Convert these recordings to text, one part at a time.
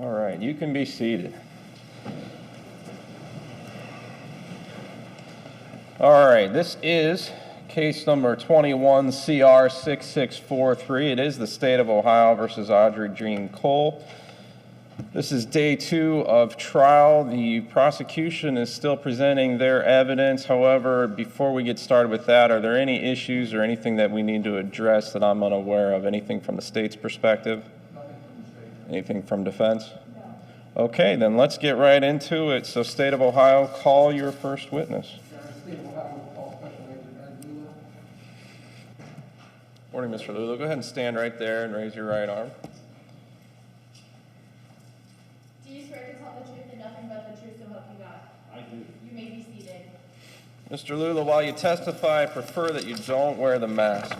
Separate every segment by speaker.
Speaker 1: All right, you can be seated. All right, this is case number 21 CR 6643. It is the State of Ohio versus Audrey Cole. This is day 2 of trial. The prosecution is still presenting their evidence. However, before we get started with that, are there any issues or anything that we need to address that I'm unaware of? Anything from the state's perspective?
Speaker 2: Nothing from the state.
Speaker 1: Anything from defense?
Speaker 2: No.
Speaker 1: Okay, then let's get right into it. So, State of Ohio, call your first witness.
Speaker 2: State of Ohio will call Special Agent Ed Lulla.
Speaker 1: Morning, Mr. Lulla. Go ahead and stand right there and raise your right arm.
Speaker 3: Do you swear to tell the truth and nothing but the truth, so help you God?
Speaker 4: I do.
Speaker 3: You may be seated.
Speaker 1: Mr. Lulla, while you testify, I prefer that you don't wear the mask.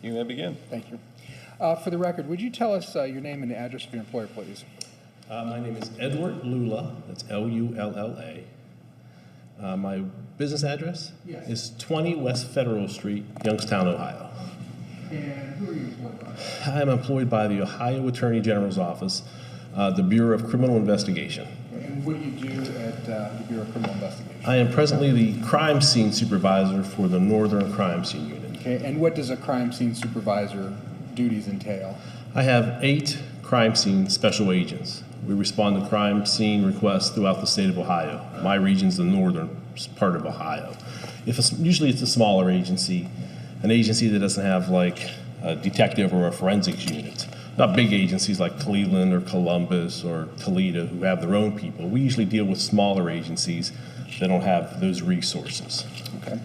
Speaker 1: You may begin.
Speaker 2: Thank you. For the record, would you tell us your name and the address of your employer, please?
Speaker 4: My name is Edward Lulla. That's Lulla. My business address is 20 West Federal Street, Youngstown, Ohio.
Speaker 2: And who are you employed by?
Speaker 4: I am employed by the Ohio Attorney General's Office, the Bureau of Criminal Investigation.
Speaker 2: And what do you do at the Bureau of Criminal Investigation?
Speaker 4: I am presently the crime scene supervisor for the Northern Crime Scene Unit.
Speaker 2: Okay, and what does a crime scene supervisor duties entail?
Speaker 4: I have 8 crime scene special agents. We respond to crime scene requests throughout the state of Ohio. My region's the northern part of Ohio. Usually it's a smaller agency, an agency that doesn't have like a detective or a forensics unit. Not big agencies like Cleveland or Columbus or Toledo who have their own people. We usually deal with smaller agencies that don't have those resources.
Speaker 2: Okay.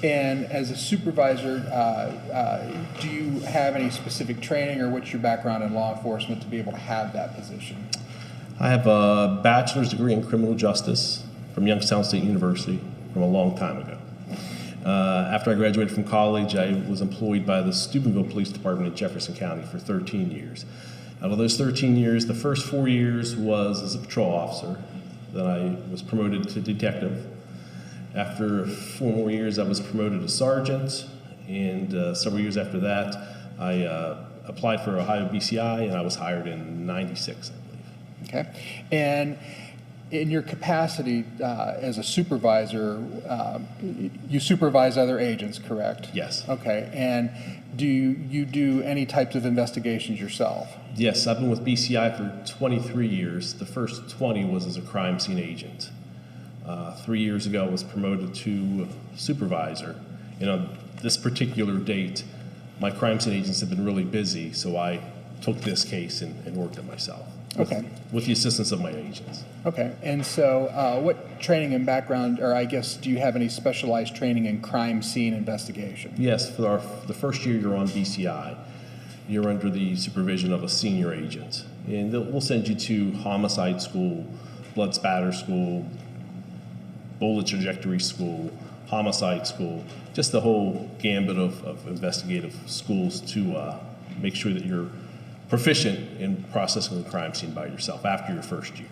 Speaker 2: And as a supervisor, do you have any specific training or what's your background in law enforcement to be able to have that position?
Speaker 4: I have a bachelor's degree in criminal justice from Youngstown State University from a long time ago. After I graduated from college, I was employed by the Steubenville Police Department in Jefferson County for 13 years. Out of those 13 years, the first 4 years was as a patrol officer. Then I was promoted to detective. After 4 more years, I was promoted to sergeant, and several years after that, I applied for Ohio BCI, and I was hired in '96, I believe.
Speaker 2: Okay. And in your capacity as a supervisor, you supervise other agents, correct?
Speaker 4: Yes.
Speaker 2: Okay. And do you do any types of investigations yourself?
Speaker 4: Yes, I've been with BCI for 23 years. The first 20 was as a crime scene agent. 3 years ago, I was promoted to supervisor. And on this particular date, my crime scene agents have been really busy, so I took this case and worked it myself.
Speaker 2: Okay.
Speaker 4: With the assistance of my agents.
Speaker 2: Okay. And so what training and background, or I guess, do you have any specialized training in crime scene investigation?
Speaker 4: Yes, for the first year you're on BCI, you're under the supervision of a senior agent. And we'll send you to homicide school, blood spatter school, bullet trajectory school, homicide school, just the whole gambit of investigative schools to make sure that you're proficient in processing the crime scene by yourself after your first year.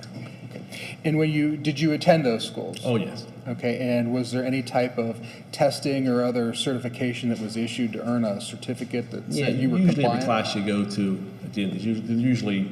Speaker 2: Okay. And did you attend those schools?
Speaker 4: Oh, yes.
Speaker 2: Okay, and was there any type of testing or other certification that was issued to earn a certificate that said you were
Speaker 4: usually
Speaker 2: compliant?
Speaker 4: every class you go to, at the end, usually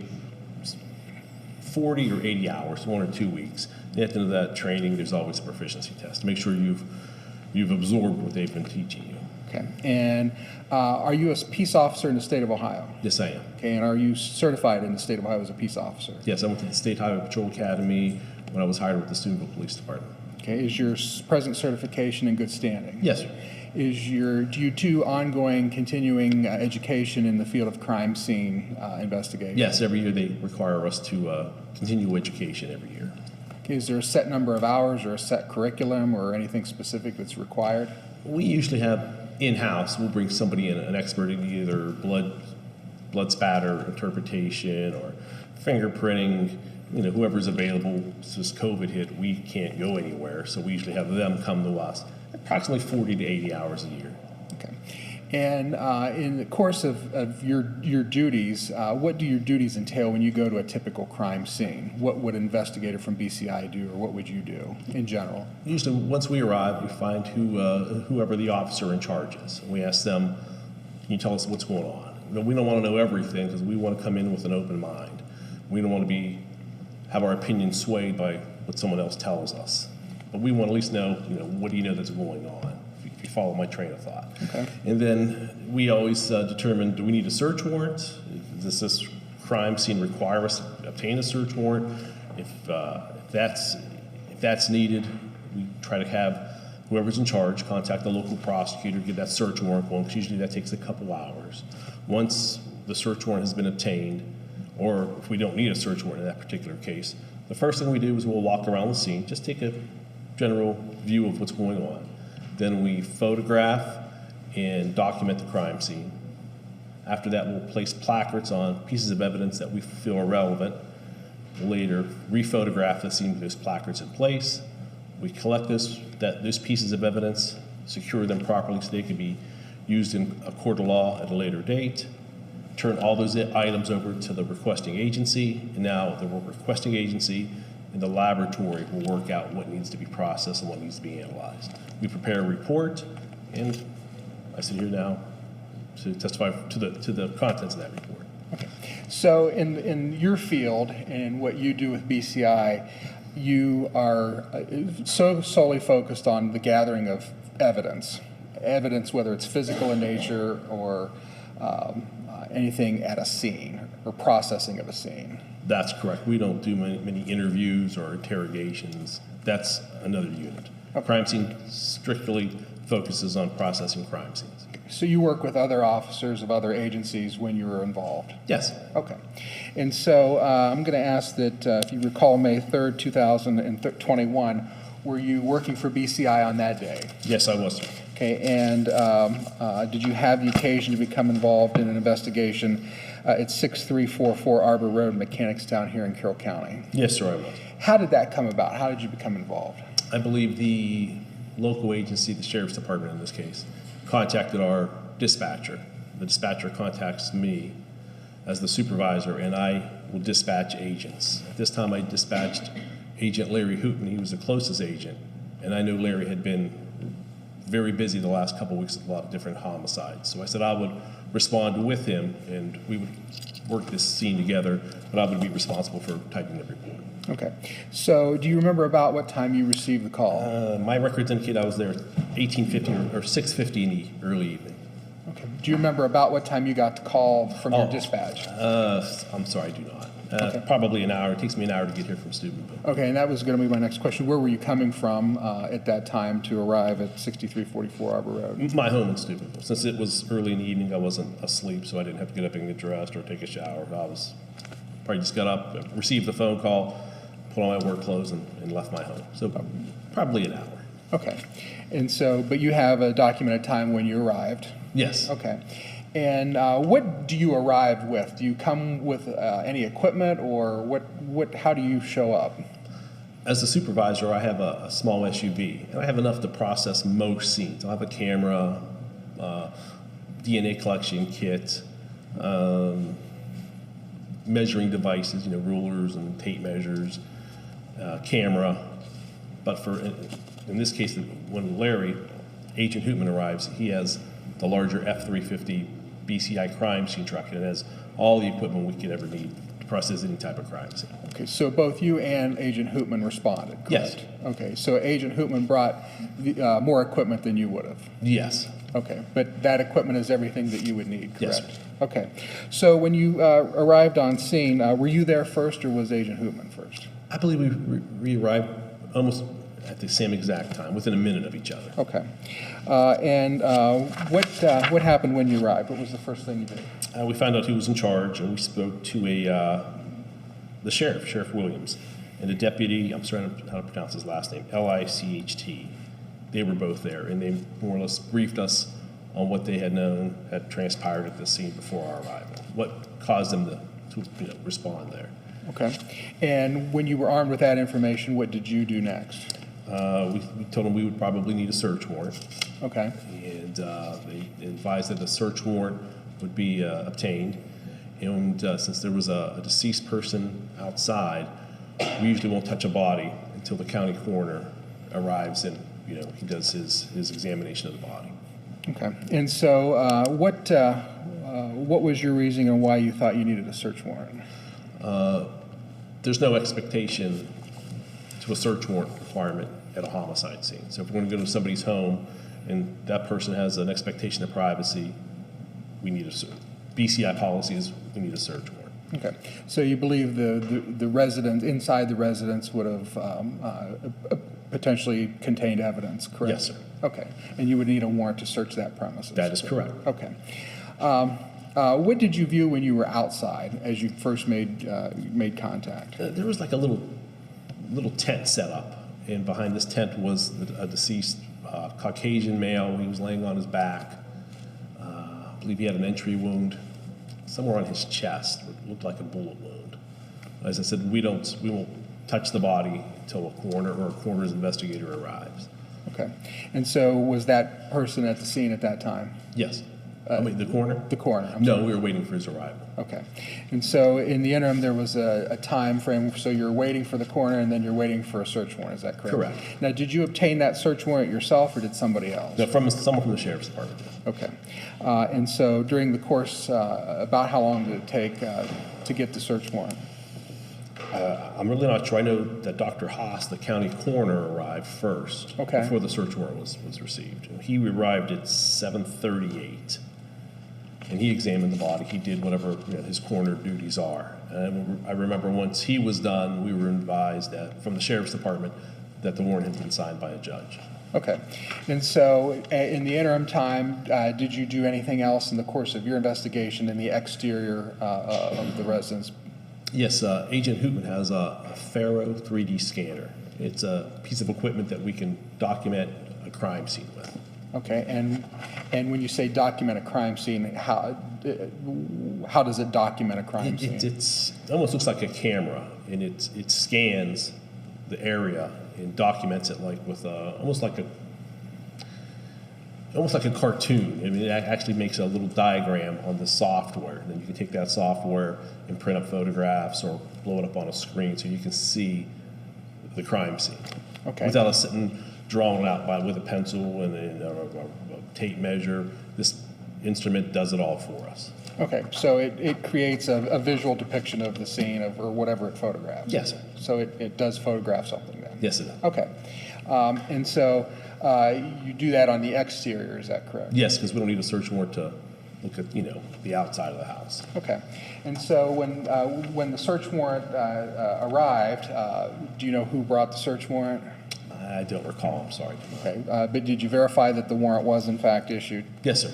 Speaker 4: 40 or 80 hours, 1 or 2 weeks. At the end of that training, there's always a proficiency test to make sure you've absorbed what they've been teaching you.
Speaker 2: Okay, and are you a peace officer in the state of Ohio?
Speaker 4: Yes, I am.
Speaker 2: Okay, and are you certified in the state of Ohio as a peace officer?
Speaker 4: Yes, I went to the State Highway Patrol Academy when I was hired with the Steubenville Police Department.
Speaker 2: Okay, is your present certification in good standing?
Speaker 4: Yes, sir.
Speaker 2: Do you do ongoing, continuing education in the field of crime scene investigation?
Speaker 4: Yes, every year they require us to continue education every year.
Speaker 2: Okay, is there a set number of hours or a set curriculum or anything specific that's required?
Speaker 4: We usually have in-house, we'll bring somebody in, an expert in either blood spatter interpretation or fingerprinting, whoever's available. Since COVID hit, we can't go anywhere, so we usually have them come to us. Approximately 40 to 80 hours a year.
Speaker 2: Okay. And in the course of your duties, what do your duties entail when you go to a typical crime scene? What would an investigator from BCI do, or what would you do in general?
Speaker 4: Usually, once we arrive, we find whoever the officer in charge is. And we ask them, can you tell us what's going on? You know, we don't want to know everything because we want to come in with an open mind. We don't want to have our opinions swayed by what someone else tells us. But we want to at least know, what do you know that's going on? If you follow my train of thought. Okay. And then we always determine, do we need a search warrant? Does this crime scene require us to obtain a search warrant? If that's needed, we try to have whoever's in charge contact the local prosecutor, get that search warrant going, because usually that takes a couple hours. Once the search warrant has been obtained, or if we don't need a search warrant in that particular case, the first thing we do is we'll walk around the scene, just take a general view of what's going on. Then we photograph and document the crime scene. After that, we'll place placards on pieces of evidence that we feel are relevant. We'll later rephotograph the scene with those placards in place. We collect those pieces of evidence, secure them properly so they can be used in a court of law at a later date, turn all those items over to the requesting agency, and now the requesting agency and the laboratory will work out what needs to be processed and what needs to be analyzed. We prepare a report, and I sit here now to testify to the contents of that report.
Speaker 2: Okay. So in your field and what you do with BCI, you are so solely focused on the gathering of evidence, whether it's physical in nature or anything at a scene or processing of a scene.
Speaker 4: That's correct. We don't do many interviews or interrogations. That's another unit. Okay. Crime scene strictly focuses on processing crime scenes.
Speaker 2: So you work with other officers of other agencies when you were involved?
Speaker 4: Yes.
Speaker 2: Okay. And so I'm going to ask that if you recall May 3rd, 2021, were you working for BCI on that day?
Speaker 4: Yes, I was, sir.
Speaker 2: Okay. And did you have the occasion to become involved in an investigation at 6344 Arbor Rd, Mechanicstown here in Carroll County?
Speaker 4: Yes, sir, I was.
Speaker 2: How did that come about? How did you become involved?
Speaker 4: I believe the local agency, the sheriff's department in this case, contacted our dispatcher. The dispatcher contacts me as the supervisor, and I will dispatch agents. At this time, I dispatched Agent Larry Hooten. He was the closest agent, and I knew Larry had been very busy the last couple of weeks with a lot of different homicides. So I said I would respond with him, and we would work this scene together, but I would be responsible for typing the report.
Speaker 2: Okay. So do you remember about what time you received the call?
Speaker 4: My records indicate I was there at 18:50 or 6:50 in the early evening.
Speaker 2: Okay. Do you remember about what time you got the call from your dispatch?
Speaker 4: I'm sorry, I do not.
Speaker 2: Okay.
Speaker 4: Probably an hour. It takes me an hour to get here from Steubenville.
Speaker 2: Okay, and that was going to be my next question. Where were you coming from at that time to arrive at 6344 Arbor Road?
Speaker 4: My home in Steubenville. Since it was early in the evening, I wasn't asleep, so I didn't have to get up and get dressed or take a shower. I was probably just got up, received the phone call, put on my work clothes, and left my home. So probably an hour.
Speaker 2: Okay. And so, but you have a documented time when you arrived?
Speaker 4: Yes.
Speaker 2: Okay. And what do you arrive with? Do you come with any equipment, or how do you show up?
Speaker 4: As a supervisor, I have a small SUV, and I have enough to process most scenes. I have a camera, DNA collection kit, measuring devices, rulers and tape measures, camera. But in this case, when Larry, Agent Hootman, arrives, he has the larger F-350 BCI crime scene truck, and it has all the equipment we could ever need to process any type of crime scene.
Speaker 2: Okay, so both you and Agent Hootman responded, correct?
Speaker 4: Yes.
Speaker 2: Okay, so Agent Hootman brought more equipment than you would have?
Speaker 4: Yes.
Speaker 2: Okay, but that equipment is everything that you would need, correct?
Speaker 4: Yes.
Speaker 2: Okay, so when you arrived on scene, were you there first, or was Agent Hootman first?
Speaker 4: I believe we arrived almost at the same exact time, within a minute of each other.
Speaker 2: Okay. And what happened when you arrived? What was the first thing you did?
Speaker 4: We found out who was in charge, and we spoke to the sheriff, Sheriff Williams, and the deputy, I'm sorry how to pronounce his last name, Licht. They were both there, and they more or less briefed us on what they had known had transpired at the scene before our arrival, what caused them to respond there.
Speaker 2: Okay. And when you were armed with that information, what did you do next?
Speaker 4: We told them we would probably need a search warrant.
Speaker 2: Okay.
Speaker 4: And they advised that a search warrant would be obtained. And since there was a deceased person outside, we usually won't touch a body until the county coroner arrives and he does his examination of the body.
Speaker 2: Okay. And so what was your reasoning on why you thought you needed a search warrant?
Speaker 4: There's no expectation to a search warrant requirement at a homicide scene. So if we're going to go to somebody's home and that person has an expectation of privacy, we need BCI policy is we need a search warrant.
Speaker 2: Okay. So you believe the resident inside the residence would have potentially contained evidence, correct?
Speaker 4: Yes, sir.
Speaker 2: Okay. And you would need a warrant to search that premises?
Speaker 4: That is correct.
Speaker 2: Okay. What did you view when you were outside as you first made contact?
Speaker 4: There was like a little tent set up, and behind this tent was a deceased Caucasian male. He was laying on his back. I believe he had an entry wound somewhere on his chest. It looked like a bullet wound. As I said, we won't touch the body until a coroner or a coroner's investigator arrives.
Speaker 2: Okay. And so was that person at the scene at that time?
Speaker 4: Yes. The coroner?
Speaker 2: The coroner.
Speaker 4: No, we were waiting for his arrival.
Speaker 2: Okay. And so in the interim, there was a time frame, so you're waiting for the coroner and then you're waiting for a search warrant, is that correct?
Speaker 4: Correct.
Speaker 2: Now, did you obtain that search warrant yourself or did somebody else?
Speaker 4: No, from someone from the sheriff's department.
Speaker 2: Okay. And so during the course, about how long did it take to get the search warrant?
Speaker 4: I'm really not sure. I know that Dr. Haas, the county coroner, arrived first before the search warrant was received. He arrived at 7:38, and he examined the body. He did whatever his coroner duties are. And I remember once he was done, we were advised that from the sheriff's department that the warrant had been signed by a judge.
Speaker 2: Okay. And so in the interim time, did you do anything else in the course of your investigation in the exterior of the residence?
Speaker 4: Yes, Agent Hootman has a Faro 3D scanner. It's a piece of equipment that we can document a crime scene with.
Speaker 2: Okay, and when you say document a crime scene, how does it document a crime scene?
Speaker 4: It almost looks like a camera, and it scans the area and documents it like with almost like a cartoon. I mean, it actually makes a little diagram on the software. And then you can take that software and print up photographs or blow it up on a screen so you can see the crime scene.
Speaker 2: Okay.
Speaker 4: Without us sitting drawing it out with a pencil and a tape measure. This instrument does it all for us.
Speaker 2: Okay, so it creates a visual depiction of the scene or whatever it photographs.
Speaker 4: Yes, sir.
Speaker 2: So it does photograph something then?
Speaker 4: Yes, it does.
Speaker 2: Okay. And so you do that on the exterior, is that correct?
Speaker 4: Yes, because we don't need a search warrant to look at, the outside of the house.
Speaker 2: Okay. And so when the search warrant arrived, do you know who brought the search warrant?
Speaker 4: I don't recall, I'm sorry.
Speaker 2: Okay. But did you verify that the warrant was in fact issued?
Speaker 4: Yes, sir.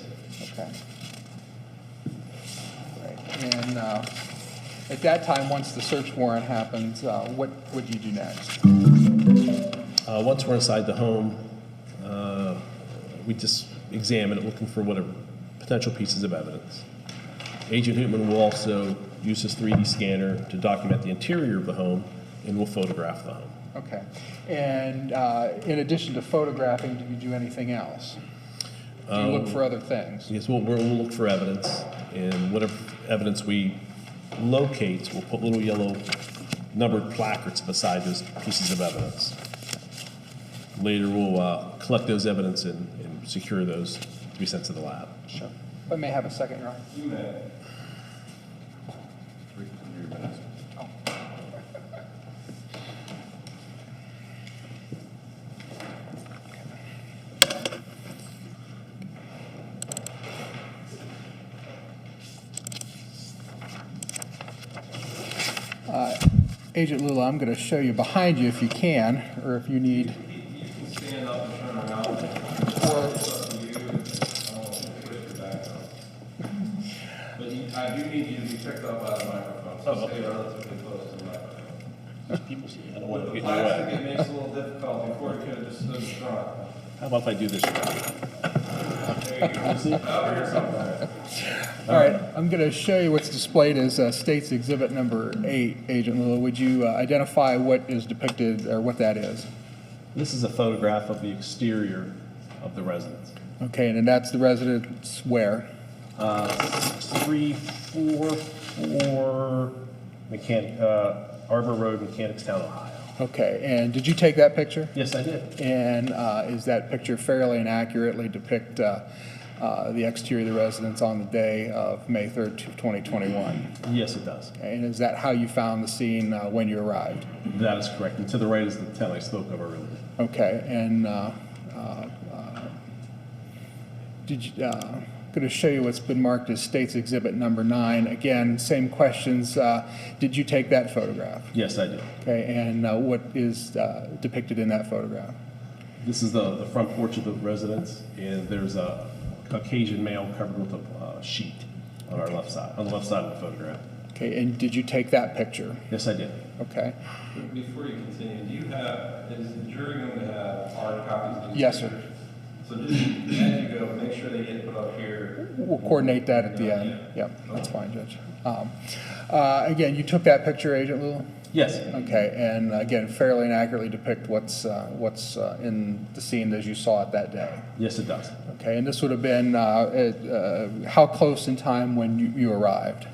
Speaker 2: Okay. Right. And at that time, once the search warrant happens, what do you do next?
Speaker 4: Once we're inside the home, we just examine it, looking for whatever potential pieces of evidence. Agent Hootman will also use his 3D scanner to document the interior of the home, and we'll photograph the home.
Speaker 2: Okay. And in addition to photographing, do you do anything else? Do you look for other things?
Speaker 4: Yes, we'll look for evidence, and whatever evidence we locate, we'll put little yellow numbered placards beside those pieces of evidence. Later, we'll collect those evidence and secure those to be sent to the lab.
Speaker 2: Sure. If I may have a second, Your Honor.
Speaker 1: You may. 3 minutes.
Speaker 2: Agent Lulla, I'm going to show you behind you if you can, or if you need.
Speaker 1: You can stand up and turn around.
Speaker 2: Or,
Speaker 1: It's up to you. I don't want to push your back up. But I do need you to be picked up by the microphone, so stay relatively close to the microphone.
Speaker 4: People see, I don't want to
Speaker 1: With
Speaker 4: get
Speaker 1: the
Speaker 4: in the
Speaker 1: plastic,
Speaker 4: way.
Speaker 1: it makes it a little difficult. Before you could have just stood in front.
Speaker 4: How about if I do this?
Speaker 2: all right, I'm going to show you what's displayed as State's Exhibit Number 8, Agent Lulla. Would you identify what is depicted or what that is?
Speaker 4: This is a photograph of the exterior of the residence.
Speaker 2: Okay, and then that's the residence where?
Speaker 4: 6344 Arbor Road, Mechanicstown, Ohio.
Speaker 2: Okay, and did you take that picture?
Speaker 4: Yes, I did.
Speaker 2: And is that picture fairly and accurately depict the exterior of the residence on the day of May 3rd, 2021?
Speaker 4: Yes, it does.
Speaker 2: Okay, and is that how you found the scene when you arrived?
Speaker 4: That is correct. And to the right is the tent I spoke of earlier.
Speaker 2: Okay, and did you, going to show you what's been marked as State's Exhibit number 9. Again, same questions. Did you take that photograph?
Speaker 4: Yes, I did.
Speaker 2: Okay, and what is depicted in that photograph?
Speaker 4: This is the front porch of the residence, and there's a Caucasian male covered with a sheet on our left side, on the left side of the photograph.
Speaker 2: Okay, and did you take that picture?
Speaker 4: Yes, I did.
Speaker 2: Okay.
Speaker 1: Before you continue, do you have, is the jury going to have hard copies of these
Speaker 2: Yes, sir.
Speaker 1: pictures? So just as you go, make sure they get put up here.
Speaker 2: We'll coordinate that at the end. Yep, that's fine, Judge. Again, you took that picture, Agent Lulla?
Speaker 4: Yes.
Speaker 2: Okay, and again, fairly and accurately depict what's in the scene as you saw it that day.
Speaker 4: Yes, it does.
Speaker 2: Okay, and this would have been how close in time when you arrived?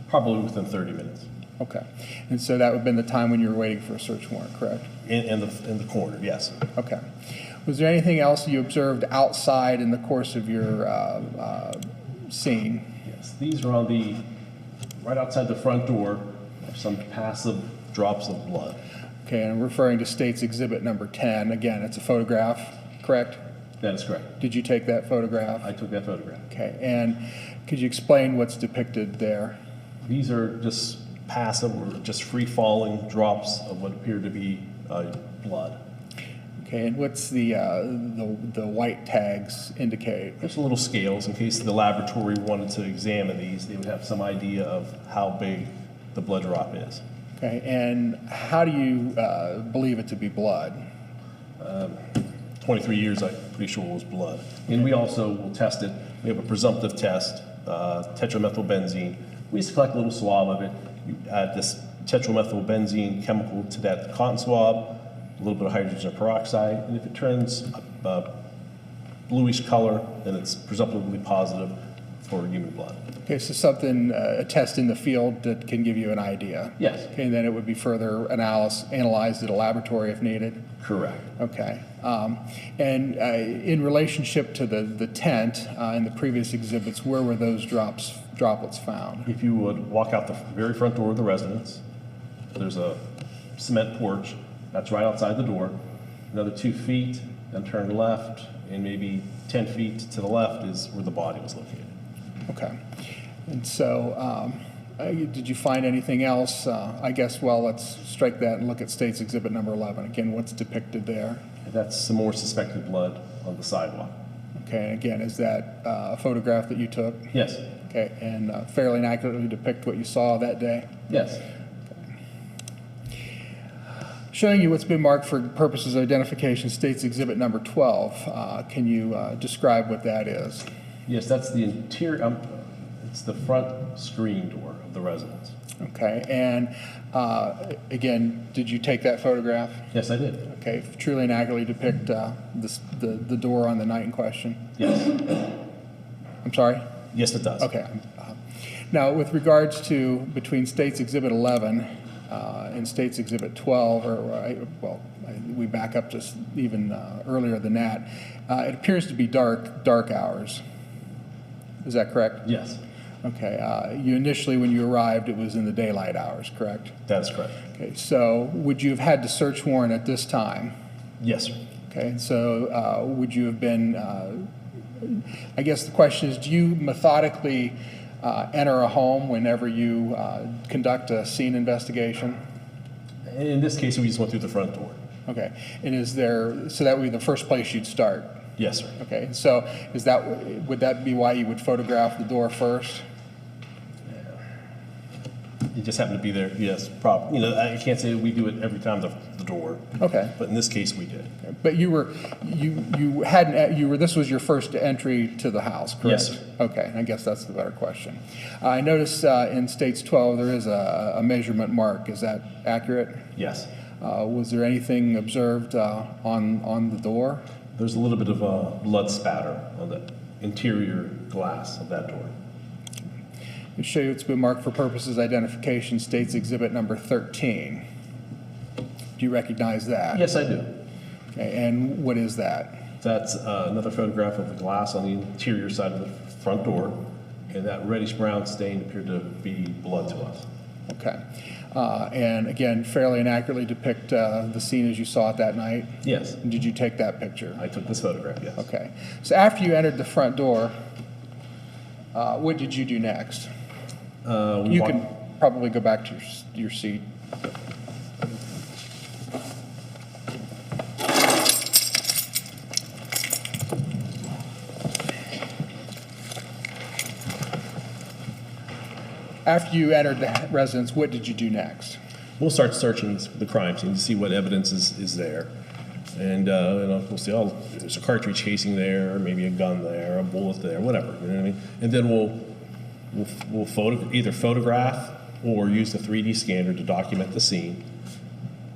Speaker 4: Probably within 30 minutes.
Speaker 2: Okay, and so that would have been the time when you were waiting for a search warrant, correct?
Speaker 4: In the corner, yes.
Speaker 2: Okay. Was there anything else you observed outside in the course of your scene?
Speaker 4: Yes. These are on the, right outside the front door, are some passive drops of blood.
Speaker 2: Okay, and I'm referring to State's Exhibit number 10. Again, it's a photograph, correct?
Speaker 4: That is correct.
Speaker 2: Did you take that photograph?
Speaker 4: I took that photograph.
Speaker 2: Okay, and could you explain what's depicted there?
Speaker 4: These are just passive or just free-falling drops of what appear to be blood.
Speaker 2: Okay, and what's the white tags indicate?
Speaker 4: There's little scales in case the laboratory wanted to examine these. They would have some idea of how big the blood drop is.
Speaker 2: Okay, and how do you believe it to be blood?
Speaker 4: 23 years, I'm pretty sure it was blood. And we also will test it. We have a presumptive test, tetramethylbenzene. We just collect a little swab of it. You add this tetramethylbenzene chemical to that cotton swab, a little bit of hydrogen peroxide, and if it turns a bluish color, then it's presumptively positive for human blood.
Speaker 2: Okay, so something, a test in the field that can give you an idea?
Speaker 4: Yes.
Speaker 2: Okay, and then it would be further analyzed at a laboratory if needed?
Speaker 4: Correct.
Speaker 2: Okay. And in relationship to the tent in the previous exhibits, where were those droplets found?
Speaker 4: If you would walk out the very front door of the residence, there's a cement porch. That's right outside the door. Another 2 feet, then turn left, and maybe 10 feet to the left is where the body was located.
Speaker 2: Okay. And so did you find anything else? I guess, well, let's strike that and look at State's Exhibit number 11. Again, what's depicted there?
Speaker 4: That's some more suspected blood on the sidewalk.
Speaker 2: Okay, and again, is that a photograph that you took?
Speaker 4: Yes.
Speaker 2: Okay, and fairly and accurately depict what you saw that day?
Speaker 4: Yes.
Speaker 2: Showing you what's been marked for purposes of identification, State's Exhibit number 12. Can you describe what that is?
Speaker 4: Yes, that's the interior, it's the front screen door of the residence.
Speaker 2: Okay, and again, did you take that photograph?
Speaker 4: Yes, I did.
Speaker 2: Okay, truly and accurately depict the door on the night in question?
Speaker 4: Yes.
Speaker 2: I'm sorry?
Speaker 4: Yes, it does.
Speaker 2: Okay. Now, with regards to between State's Exhibit 11 and State's Exhibit 12, we back up just even earlier than that, it appears to be dark hours. Is that correct?
Speaker 4: Yes,
Speaker 2: Okay. You initially, when you arrived, it was in the daylight hours, correct?
Speaker 4: that is correct.
Speaker 2: Okay. So would you have had to search warrant at this time?
Speaker 4: Yes, sir.
Speaker 2: Okay. So would you have been, I guess the question is, do you methodically enter a home whenever you conduct a scene investigation?
Speaker 4: In this case, we just went through the front door.
Speaker 2: Okay. And is there, so that would be the first place you'd start?
Speaker 4: Yes, sir.
Speaker 2: Okay. So would that be why you would photograph the door first?
Speaker 4: It just happened to be there, yes, probably. You know, I can't say we do it every time the door.
Speaker 2: Okay.
Speaker 4: But in this case, we did.
Speaker 2: But this was your first entry to the house, correct?
Speaker 4: Yes, sir.
Speaker 2: Okay, I guess that's the better question. I notice in States 12 there is a measurement mark. Is that accurate?
Speaker 4: Yes.
Speaker 2: Was there anything observed on the door?
Speaker 4: There's a little bit of a blood spatter on the interior glass of that door.
Speaker 2: It show you it's been marked for purposes identification, states exhibit number 13. Do you recognize that?
Speaker 4: Yes, I do.
Speaker 2: Okay, and what is that?
Speaker 4: That's another photograph of the glass on the interior side of the front door, and that reddish brown stain appeared to be blood to us.
Speaker 2: Okay. And again, fairly inaccurately depict the scene as you saw it that night?
Speaker 4: Yes,
Speaker 2: Did you take that picture?
Speaker 4: I took this photograph, yes.
Speaker 2: Okay. So after you entered the front door, what did you do next?
Speaker 4: We
Speaker 2: You
Speaker 4: walked-
Speaker 2: can probably go back to your seat. After you entered the residence, what did you do next?
Speaker 4: We'll start searching the crime scene to see what evidence is there. And we'll see, oh, there's a cartridge casing there, or maybe a gun there, a bullet there, whatever, you know what I mean? And then we'll either photograph or use the 3D scanner to document the scene.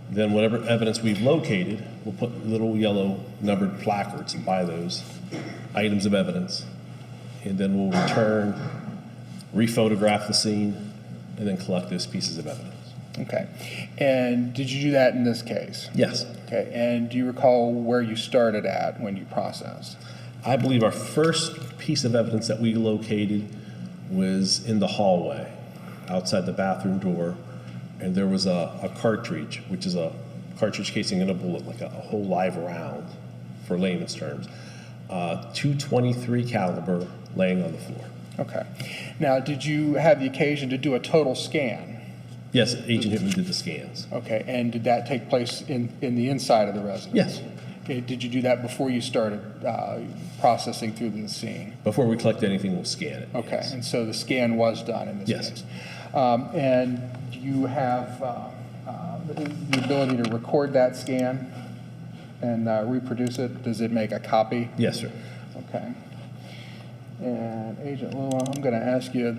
Speaker 4: Then whatever evidence we've located, we'll put little yellow numbered placards by those items of evidence. And then we'll return, rephotograph the scene, and then collect those pieces of evidence.
Speaker 2: Okay. And did you do that in this case?
Speaker 4: Yes.
Speaker 2: Okay. And do you recall where you started at when you processed?
Speaker 4: I believe our first piece of evidence that we located was in the hallway outside the bathroom door, and there was a cartridge, which is a cartridge casing and a bullet, like a whole live round, for layman's terms. .223 caliber laying on the floor.
Speaker 2: Okay. Now, did you have the occasion to do a total scan?
Speaker 4: Yes, Agent Hittman did the scans.
Speaker 2: Okay. And did that take place in the inside of the residence?
Speaker 4: Yes.
Speaker 2: Okay. Did you do that before you started processing through the scene?
Speaker 4: Before we collect anything, we'll scan it.
Speaker 2: Okay.
Speaker 4: Yes.
Speaker 2: And so the scan was done in this
Speaker 4: Yes.
Speaker 2: case. And do you have the ability to record that scan and reproduce it? Does it make a copy?
Speaker 4: Yes, sir.
Speaker 2: Okay. And Agent Lulla, I'm going to ask you,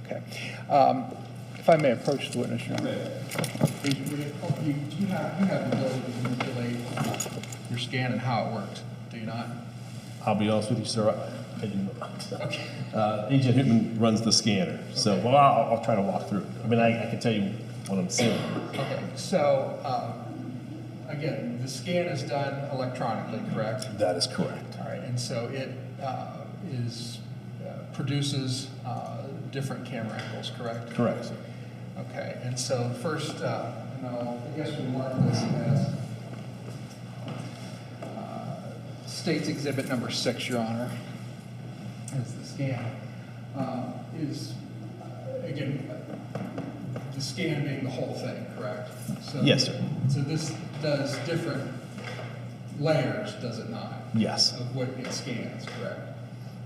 Speaker 2: okay. If I may approach the witness, Your Honor. Agent, do you have the ability to manipulate your scan and how it works, do you not?
Speaker 4: I'll be honest with you, sir, I do not.
Speaker 2: Okay.
Speaker 4: Agent Hittman runs the scanner, so well, I'll try to walk through it. I mean, I can tell you what I'm seeing.
Speaker 2: Okay, so, again, the scan is done electronically, correct?
Speaker 4: That is correct.
Speaker 2: All right, and so it produces different camera angles, correct?
Speaker 4: Correct, sir.
Speaker 2: Okay, and so first, I guess we'll mark this as State's Exhibit number 6, Your Honor, as the scan. Again, the scan being the whole thing, correct? So,
Speaker 4: Yes, sir.
Speaker 2: So this does different layers, does it not?
Speaker 4: Yes.
Speaker 2: Of what it scans, correct?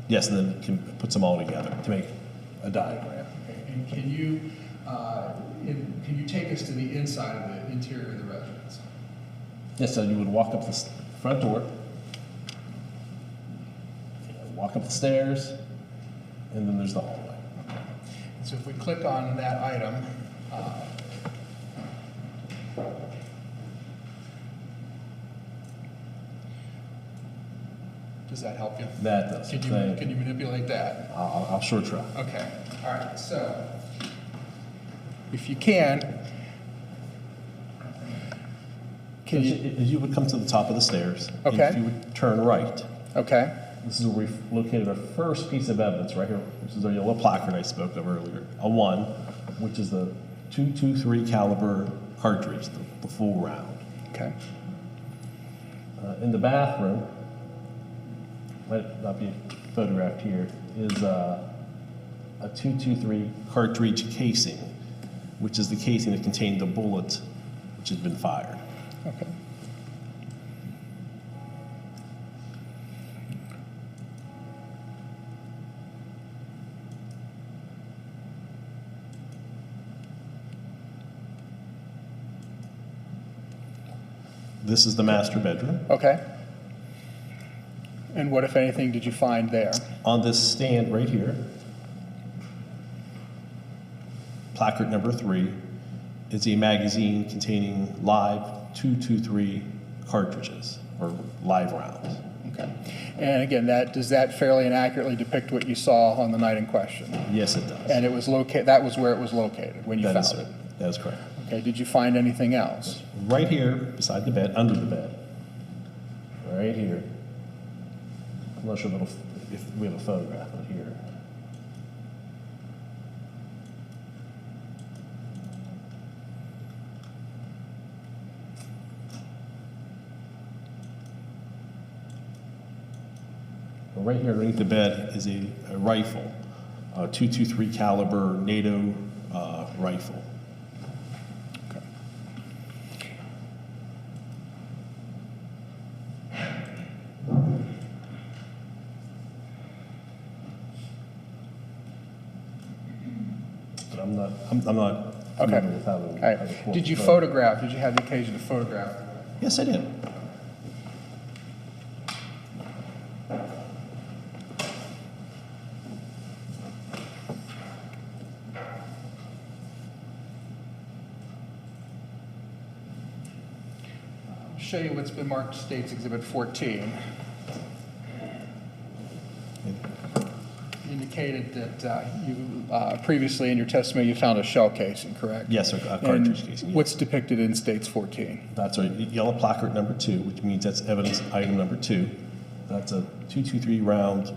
Speaker 4: Yes, and then it can put them all together to make a diagram.
Speaker 2: Okay, and can you take us to the inside of the interior of the residence?
Speaker 4: Yes, so you would walk up the front door, walk up the stairs, and then there's the hallway.
Speaker 2: Okay. So if we click on that item, does that help you?
Speaker 4: That does.
Speaker 2: Can you manipulate that?
Speaker 4: I'll sure try.
Speaker 2: Okay, all right, so if you can
Speaker 4: As you would come to the top of the stairs,
Speaker 2: Okay.
Speaker 4: if you would turn right,
Speaker 2: okay,
Speaker 4: this is where we've located our first piece of evidence right here, which is our yellow placard I spoke of earlier, a 1, which is the .223 caliber cartridge, the full round.
Speaker 2: okay,
Speaker 4: In the bathroom, might not be photographed here, is a .223 cartridge casing, which is the casing that contained the bullet which had been fired.
Speaker 2: okay.
Speaker 4: This is the master bedroom.
Speaker 2: Okay. And what, if anything, did you find there?
Speaker 4: On this stand right here, placard number 3 is a magazine containing live 223 cartridges, or live rounds.
Speaker 2: Okay. And again, does that fairly and accurately depict what you saw on the night in question?
Speaker 4: Yes, it does.
Speaker 2: And it was that was where it was located when you
Speaker 4: That
Speaker 2: found
Speaker 4: is,
Speaker 2: it?
Speaker 4: that is correct.
Speaker 2: Okay, did you find anything else?
Speaker 4: Right here, beside the bed, under the bed. Right here. I'm not sure if we have a photograph of it here. Right here underneath the bed is a rifle, a .223 caliber NATO rifle.
Speaker 2: Okay.
Speaker 4: But I'm not
Speaker 2: Okay.
Speaker 4: familiar with how to.
Speaker 2: All
Speaker 4: how to
Speaker 2: right.
Speaker 4: pull
Speaker 2: Did
Speaker 4: the
Speaker 2: you
Speaker 4: photo.
Speaker 2: photograph? Did you have the occasion to photograph?
Speaker 4: Yes, I did.
Speaker 2: I'll show you what's been marked State's Exhibit 14. You indicated that you previously in your testimony you found a shell casing, correct?
Speaker 4: Yes, sir, a
Speaker 2: And
Speaker 4: cartridge casing. Yes.
Speaker 2: what's depicted in State's 14?
Speaker 4: That's a yellow placard number 2, which means that's evidence item number 2. That's a .223 round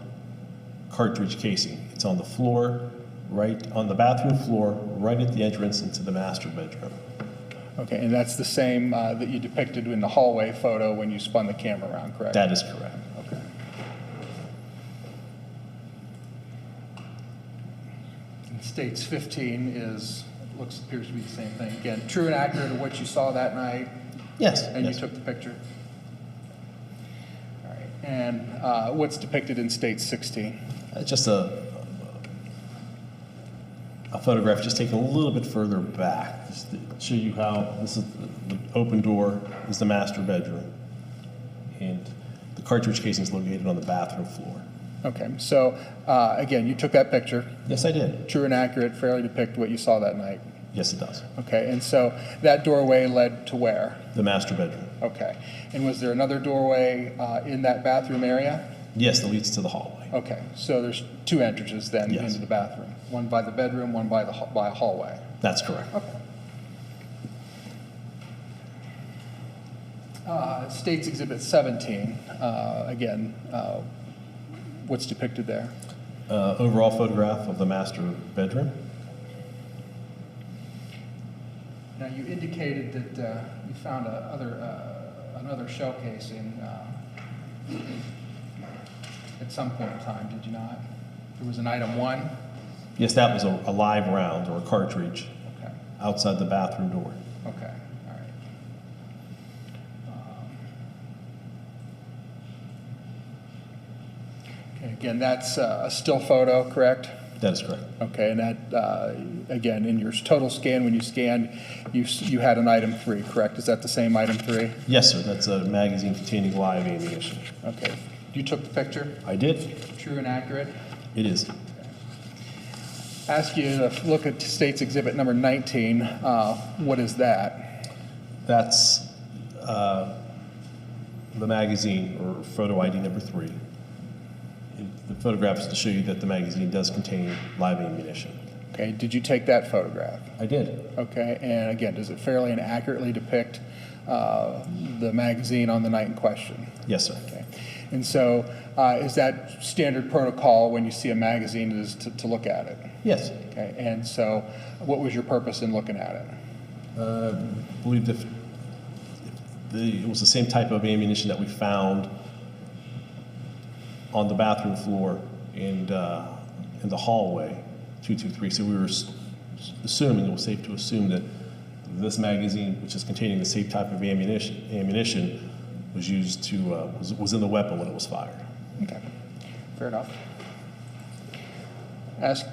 Speaker 4: cartridge casing. It's on the floor, right on the bathroom floor, right at the entrance into the master bedroom.
Speaker 2: Okay, and that's the same that you depicted in the hallway photo when you spun the camera around, correct?
Speaker 4: That is correct.
Speaker 2: Okay. And State's 15 appears to be the same thing. Again, true and accurate of what you saw that night,
Speaker 4: Yes.
Speaker 2: and
Speaker 4: yes.
Speaker 2: you took the picture? All right, and what's depicted in State's 16?
Speaker 4: Just a photograph just taken a little bit further back, just to show you how this is the open door is the master bedroom, and the cartridge casing is located on the bathroom floor.
Speaker 2: Okay, so again, you took that picture,
Speaker 4: Yes, I did.
Speaker 2: true and accurate, fairly depict what you saw that night.
Speaker 4: Yes, it does.
Speaker 2: Okay, and so that doorway led to where?
Speaker 4: The master bedroom.
Speaker 2: Okay, and was there another doorway in that bathroom area?
Speaker 4: Yes, that leads to the hallway.
Speaker 2: Okay, so there's 2 entrances then
Speaker 4: Yes.
Speaker 2: into the bathroom, one by the bedroom, one by by a hallway.
Speaker 4: That's correct.
Speaker 2: State's Exhibit 17, again, what's depicted there?
Speaker 4: Overall photograph of the master bedroom.
Speaker 2: Now, you indicated that you found another shell casing at some point in time, did you not? There was an item 1?
Speaker 4: Yes, that was a live round or a cartridge
Speaker 2: Okay,
Speaker 4: outside the bathroom door.
Speaker 2: okay, all right. Okay, again, that's a still photo, correct?
Speaker 4: That is correct.
Speaker 2: Okay, and that, again, in your total scan, when you scanned, you had an item 3, correct? Is that the same item 3?
Speaker 4: Yes, sir. That's a magazine containing live ammunition.
Speaker 2: Okay. You took the picture?
Speaker 4: I did.
Speaker 2: True and accurate?
Speaker 4: It is.
Speaker 2: Ask you to look at State's Exhibit number 19. What is that?
Speaker 4: That's the magazine or photo ID number 3. The photograph is to show you that the magazine does contain live ammunition.
Speaker 2: Okay, did you take that photograph?
Speaker 4: I did.
Speaker 2: Okay, and again, does it fairly and accurately depict the magazine on the night in question?
Speaker 4: Yes, sir.
Speaker 2: Okay, and so is that standard protocol when you see a magazine is to look at it?
Speaker 4: Yes.
Speaker 2: Okay, and so what was your purpose in looking at it?
Speaker 4: I believe it was the same type of ammunition that we found on the bathroom floor and in the hallway, 223. So we were assuming, it was safe to assume that this magazine, which is containing the same type of ammunition was used to, was in the weapon when it was fired.
Speaker 2: Okay, fair enough.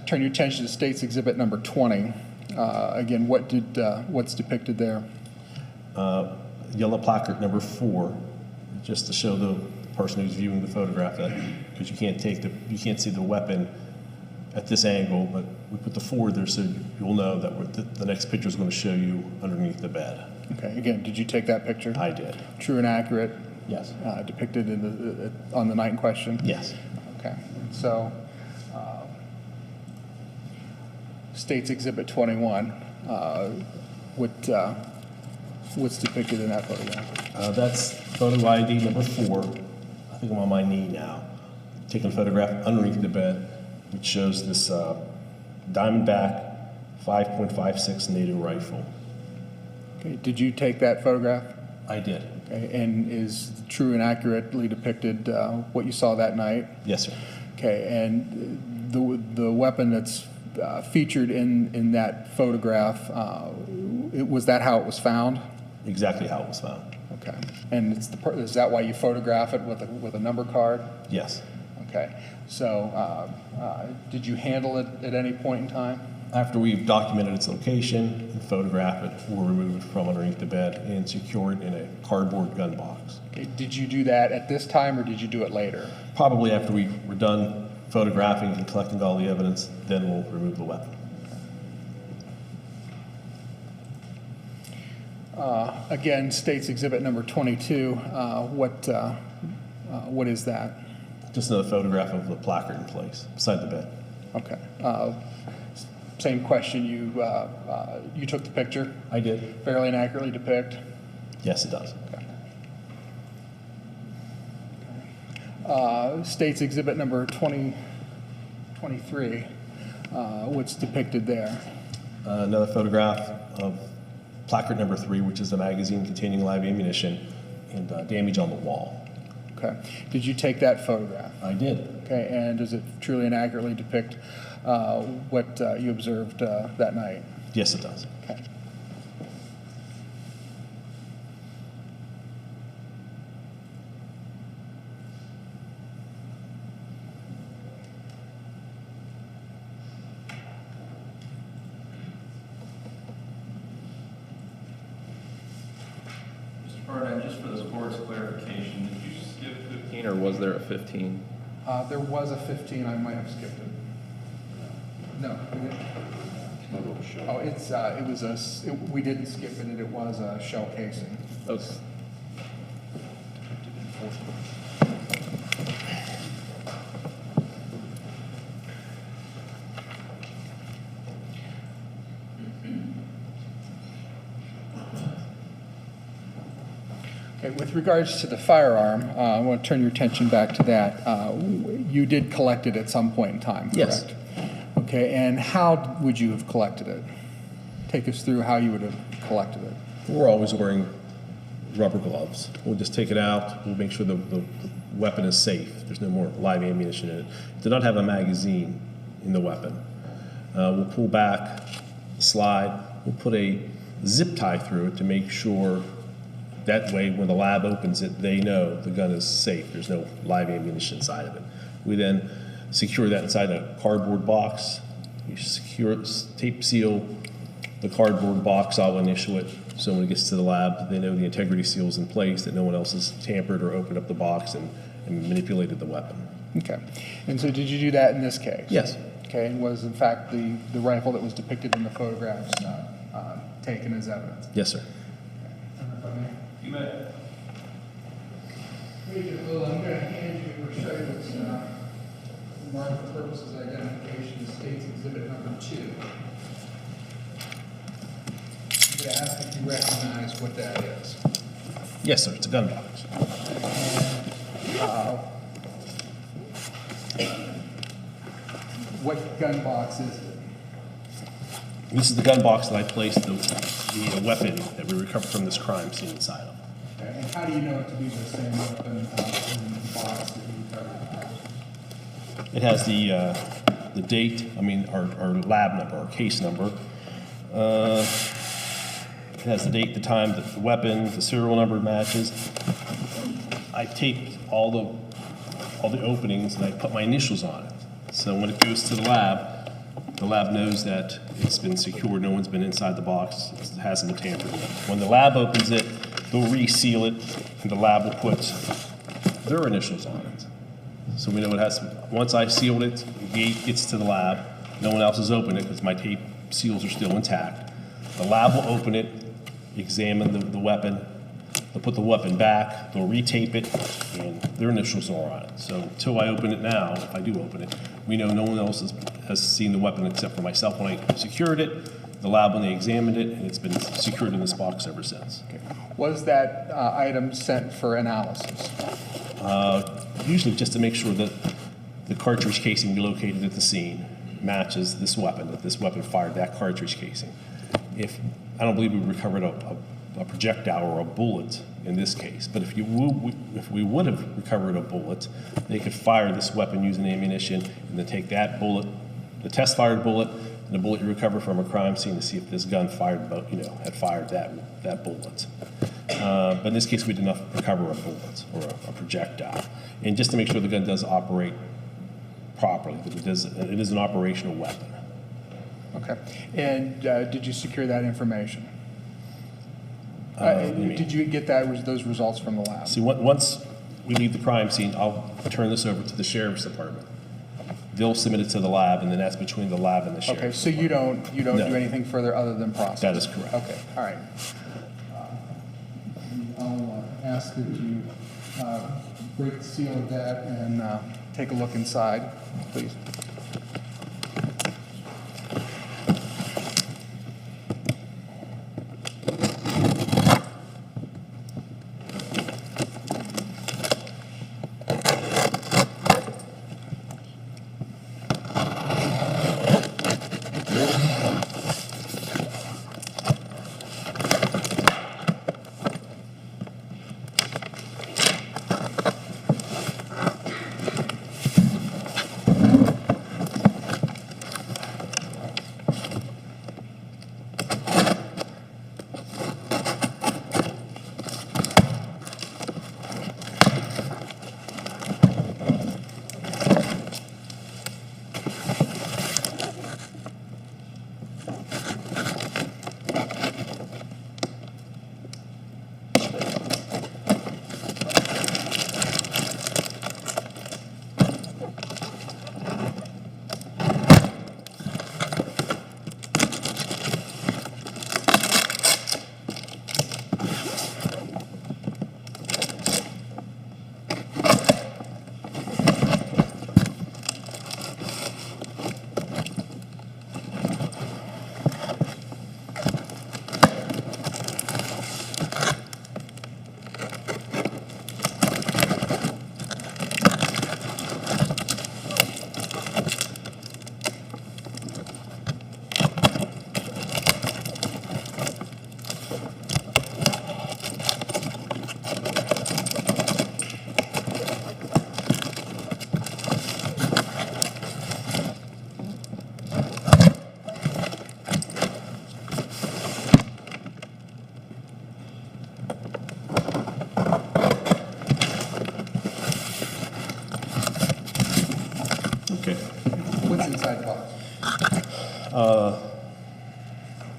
Speaker 2: Turn your attention to State's Exhibit number 20. Again, what's depicted there?
Speaker 4: yellow placard number 4, just to show the person who's viewing the photograph that, because you can't see the weapon at this angle, but we put the 4 there so you'll know that the next picture is going to show you underneath the bed.
Speaker 2: Okay, again, did you take that picture?
Speaker 4: I did.
Speaker 2: True and accurate?
Speaker 4: Yes.
Speaker 2: Depicted in on the night in question?
Speaker 4: Yes.
Speaker 2: Okay, so State's Exhibit 21, what's depicted in that photograph?
Speaker 4: That's photo ID number 4. I think I'm on my knee now. Taking a photograph underneath the bed, which shows this Diamondback 5.56 NATO rifle.
Speaker 2: Okay, did you take that photograph?
Speaker 4: I did.
Speaker 2: Okay, and is true and accurately depicted what you saw that night?
Speaker 4: Yes, sir.
Speaker 2: Okay, and the weapon that's featured in that photograph, was that how it was found?
Speaker 4: Exactly how it was found.
Speaker 2: Okay, and is that why you photograph it with a number card?
Speaker 4: Yes.
Speaker 2: Okay, so did you handle it at any point in time?
Speaker 4: After we've documented its location and photographed it, we'll remove it from underneath the bed and secure it in a cardboard gun box.
Speaker 2: Okay, did you do that at this time or did you do it later?
Speaker 4: Probably after we were done photographing and collecting all the evidence, then we'll remove the weapon.
Speaker 2: Again, State's Exhibit number 22, what is that?
Speaker 4: Just another photograph of the placard in place beside the bed.
Speaker 2: Okay. Same question, you took the picture?
Speaker 4: I did.
Speaker 2: Fairly and accurately depict?
Speaker 4: Yes, it does.
Speaker 2: Okay. State's Exhibit number 23, what's depicted there?
Speaker 4: Another photograph of placard number 3, which is a magazine containing live ammunition and damage on the wall.
Speaker 2: Okay. Did you take that photograph?
Speaker 4: I did.
Speaker 2: Okay, and does it truly and accurately depict what you observed that night?
Speaker 4: Yes, it does.
Speaker 2: Okay.
Speaker 1: Mr. Barnett, just for this board's clarification, did you skip 15 or was there a 15?
Speaker 2: There was a 15, I might have skipped it. No. Oh, we didn't skip it, it was a shell casing.
Speaker 1: Okay.
Speaker 2: Okay, with regards to the firearm, I want to turn your attention back to that. You did collect it at some point in time, correct?
Speaker 4: Yes.
Speaker 2: Okay, and how would you have collected it? Take us through how you would have collected it.
Speaker 4: We're always wearing rubber gloves. We'll just take it out. We'll make sure the weapon is safe. There's no more live ammunition in it. It did not have a magazine in the weapon. We'll pull back, slide. We'll put a zip tie through it to make sure that way when the lab opens it, they know the gun is safe. There's no live ammunition inside of it. We then secure that inside a cardboard box. We tape seal the cardboard box. I'll initial it, so when it gets to the lab, they know the integrity seal is in place, that no one else has tampered or opened up the box and manipulated the weapon.
Speaker 2: Okay, and so did you do that in this case?
Speaker 4: Yes.
Speaker 2: Okay, and was in fact the rifle that was depicted in the photographs taken as evidence?
Speaker 4: Yes, sir.
Speaker 1: You may.
Speaker 2: Agent Lulla, I'm going to hand you or show you what's marked for purposes of identification, State's Exhibit number 2. I'm going to ask if you recognize what that is.
Speaker 4: Yes, sir. It's a gun box.
Speaker 2: What gun box is it?
Speaker 4: This is the gun box that I placed the weapon that we recovered from this crime scene inside of.
Speaker 2: Okay, and how do you know it to be the same weapon in the box that you recovered?
Speaker 4: It has the date, our lab number, our case number. It has the date, the time, the weapon, the serial number matches. I taped all the openings and I put my initials on it. So when it goes to the lab knows that it's been secured, no one's been inside the box, it hasn't been tampered with. When the lab opens it, they'll reseal it, and the lab will put their initials on it. So we know it has, once I sealed it, the gate gets to the lab, no one else has opened it because my tape seals are still intact. The lab will open it, examine the weapon, they'll put the weapon back, they'll retape it, and their initials are on it. So until I open it now, if I do open it, we know no one else has seen the weapon except for myself when I secured it, the lab when they examined it, and it's been secured in this box ever since.
Speaker 2: Okay. Was that item sent for analysis?
Speaker 4: Usually just to make sure that the cartridge casing located at the scene matches this weapon, that this weapon fired that cartridge casing. I don't believe we recovered a projectile or a bullet in this case, but if we would have recovered a bullet, they could fire this weapon using ammunition and then take that bullet, the test-fired bullet, and the bullet you recover from a crime scene to see if this gun had fired that bullet. But in this case, we did not recover a bullet or a projectile. And just to make sure the gun does operate properly, that it is an operational weapon.
Speaker 2: Okay. And did you secure that information? Did you get those results from the lab?
Speaker 4: See, once we leave the crime scene, I'll turn this over to the sheriff's department. They'll submit it to the lab, and then that's between the lab and the sheriff.
Speaker 2: Okay, so you don't do anything further other than process?
Speaker 4: That is correct.
Speaker 2: Okay, all right. I'll ask that you break the seal of that and take a look inside, please.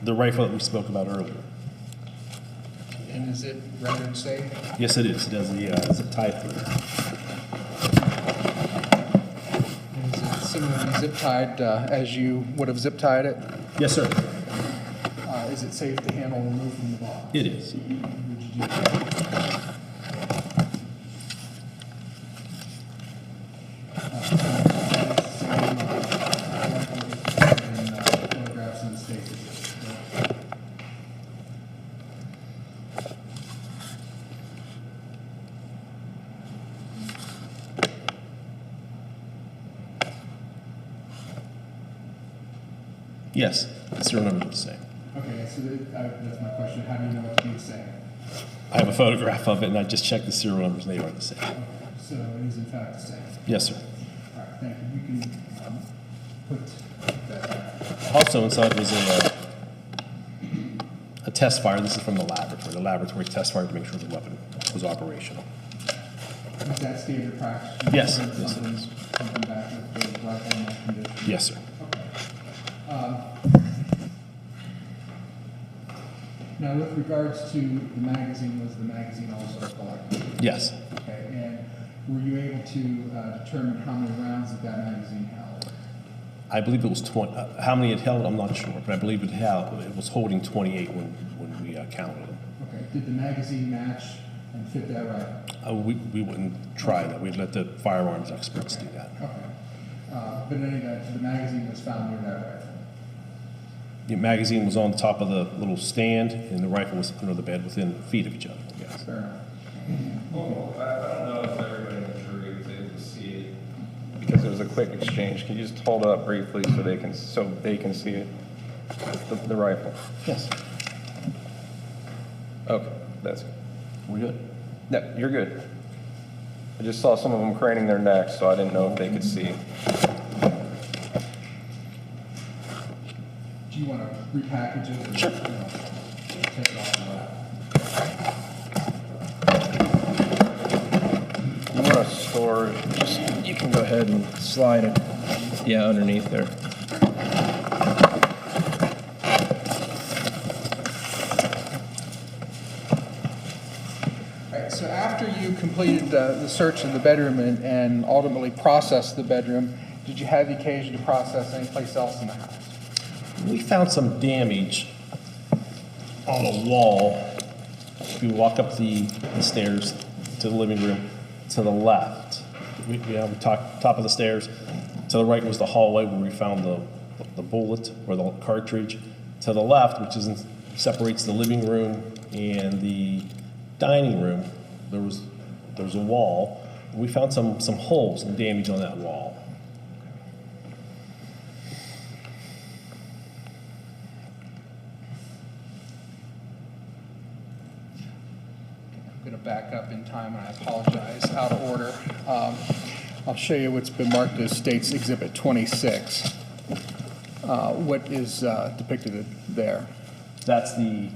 Speaker 4: The rifle that we spoke about earlier.
Speaker 2: And is it rendered safe?
Speaker 4: Yes, it is. It has the zip tie through.
Speaker 2: Is it similarly zip tied as you would have zip tied it?
Speaker 4: Yes, sir.
Speaker 2: Is it safe to handle and remove from the box?
Speaker 4: It is.
Speaker 2: Would you do that?
Speaker 4: Yes, the serial number is the same.
Speaker 2: Okay, so that's my question. How do you know what to be the same?
Speaker 4: I have a photograph of it, and I just checked the serial numbers, and they are the same.
Speaker 2: Okay, so it is in fact the same.
Speaker 4: Yes, sir.
Speaker 2: All right, thank you. You can put that back.
Speaker 4: Also inside was a test fire. This is from the laboratory. The laboratory test fire to make sure the weapon was operational.
Speaker 2: Is that standard practice?
Speaker 4: Yes, yes, it is.
Speaker 2: Something back with the rifle in that condition?
Speaker 4: Yes, sir.
Speaker 2: Okay. Now, with regards to the magazine, was the magazine also collected?
Speaker 4: Yes.
Speaker 2: Okay, and were you able to determine how many rounds that magazine held?
Speaker 4: I believe it was 20. How many it held, I'm not sure, but I believe it was holding 28 when we counted them.
Speaker 2: Okay, did the magazine match and fit that rifle?
Speaker 4: We wouldn't try that. We'd let the firearms experts do that.
Speaker 2: Okay. But in any event, the magazine was found near that rifle?
Speaker 4: The magazine was on top of the little stand, and the rifle was under the bed within feet of each other. Yes.
Speaker 2: Fair enough.
Speaker 1: Oh, I don't know if everybody in the jury was able to see it because it was a quick exchange. Can you just hold it up briefly so they can see it, the rifle?
Speaker 4: Yes.
Speaker 1: Okay, that's good.
Speaker 4: We good?
Speaker 1: No, you're good. I just saw some of them craning their necks, so I didn't know if they could see.
Speaker 2: Do you want to repackage it? Or,
Speaker 1: Sure.
Speaker 2: take it off the lap?
Speaker 1: You want to store it, you can go ahead and slide it, yeah, underneath there.
Speaker 2: All right, so after you completed the search of the bedroom and ultimately processed the bedroom, did you have the occasion to process anyplace else in the house?
Speaker 4: We found some damage on a wall. If you walk up the stairs to the living room, to the left, we have top of the stairs. To the right was the hallway where we found the bullet or the cartridge. To the left, which separates the living room and the dining room, there's a wall. We found some holes and damage on that wall.
Speaker 2: I'm going to back up in time, and I apologize, out of order. I'll show you what's been marked as State's Exhibit 26. What is depicted there?
Speaker 4: That's the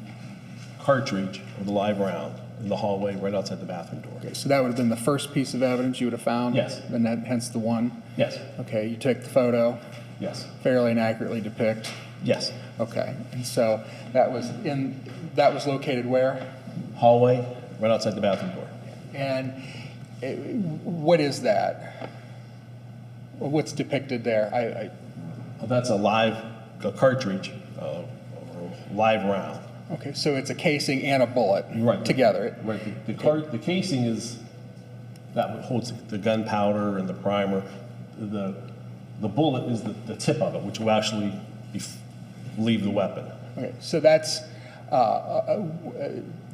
Speaker 4: cartridge or the live round in the hallway right outside the bathroom door.
Speaker 2: Okay, so that would have been the first piece of evidence you would have found?
Speaker 4: Yes.
Speaker 2: And that, hence the one?
Speaker 4: Yes.
Speaker 2: Okay, you took the photo,
Speaker 4: Yes.
Speaker 2: fairly and accurately depict?
Speaker 4: Yes.
Speaker 2: Okay, and so that was located where?
Speaker 4: Hallway right outside the bathroom door.
Speaker 2: And what is that? What's depicted there?
Speaker 4: Well, that's a cartridge, or live round.
Speaker 2: Okay, so it's a casing and a bullet
Speaker 4: Right.
Speaker 2: together.
Speaker 4: Right. The casing is that what holds the gunpowder and the primer. The bullet is the tip of it, which will actually leave the weapon.
Speaker 2: Okay, so that's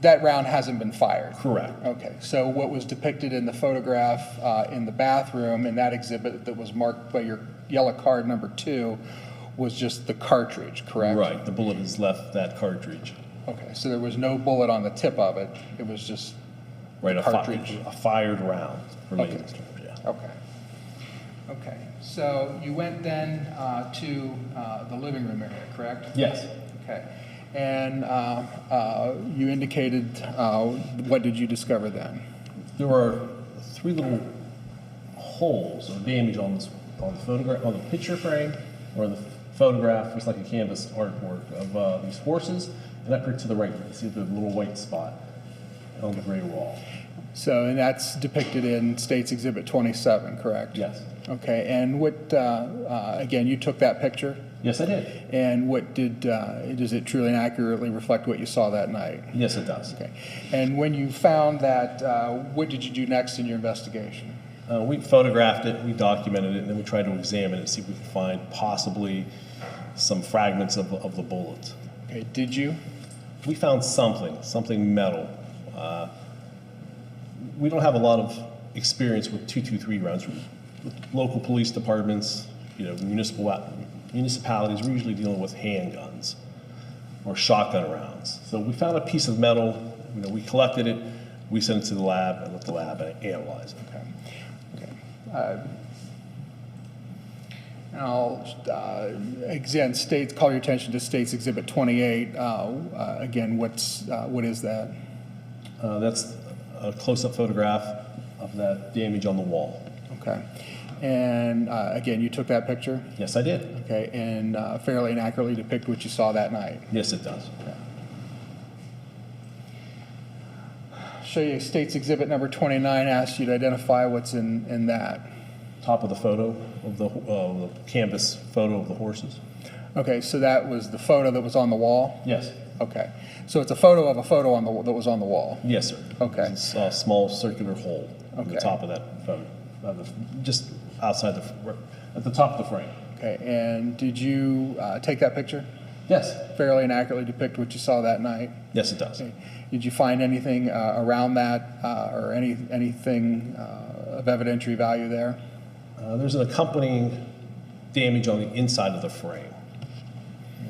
Speaker 2: that round hasn't been fired.
Speaker 4: Correct.
Speaker 2: Okay, so what was depicted in the photograph in the bathroom in that exhibit that was marked by your yellow card number 2 was just the cartridge, correct?
Speaker 4: Right. The bullet has left that cartridge.
Speaker 2: Okay, so there was no bullet on the tip of it. It was just
Speaker 4: Right.
Speaker 2: cartridge.
Speaker 4: A fired round. For
Speaker 2: Okay.
Speaker 4: layman's terms, yeah.
Speaker 2: Okay. Okay, so you went then to the living room area, correct?
Speaker 4: Yes.
Speaker 2: Okay, and you indicated, what did you discover then?
Speaker 4: There are 3 little holes or damage on the photograph, on the picture frame, or the photograph. It's like a canvas artwork of these horses, and up here to the right, you see the little white spot on the gray wall.
Speaker 2: So, and that's depicted in State's Exhibit 27, correct?
Speaker 4: Yes.
Speaker 2: Okay, and what, again, you took that picture?
Speaker 4: Yes, I did.
Speaker 2: And what does it truly and accurately reflect what you saw that night?
Speaker 4: Yes, it does.
Speaker 2: Okay, and when you found that, what did you do next in your investigation?
Speaker 4: We photographed it, we documented it, and then we tried to examine it and see if we could find possibly some fragments of the bullet.
Speaker 2: Okay, did you?
Speaker 4: We found something metal. We don't have a lot of experience with 223 rounds. With local police departments, municipalities, we're usually dealing with handguns or shotgun rounds. So we found a piece of metal, we collected it, we sent it to the lab and let the lab analyze it.
Speaker 2: Okay. And I'll, again, call your attention to State's Exhibit 28. Again, what is that?
Speaker 4: That's a close-up photograph of that damage on the wall.
Speaker 2: Okay. And again, you took that picture?
Speaker 4: Yes, I did.
Speaker 2: Okay, and fairly and accurately depict what you saw that night?
Speaker 4: Yes, it does.
Speaker 2: Okay. show you State's Exhibit number 29, asks you to identify what's in that.
Speaker 4: Top of the photo of the canvas photo of the horses.
Speaker 2: Okay, so that was the photo that was on the wall?
Speaker 4: Yes.
Speaker 2: Okay, so it's a photo of a photo on the that was on the wall?
Speaker 4: Yes, sir.
Speaker 2: Okay.
Speaker 4: It's a small circular hole at
Speaker 2: Okay.
Speaker 4: the top of that photo, just outside at the top of the frame.
Speaker 2: Okay, and did you take that picture?
Speaker 4: Yes.
Speaker 2: Fairly and accurately depict what you saw that night?
Speaker 4: Yes, it does.
Speaker 2: Okay. Did you find anything around that or anything of evidentiary value there?
Speaker 4: There's an accompanying damage on the inside of the frame,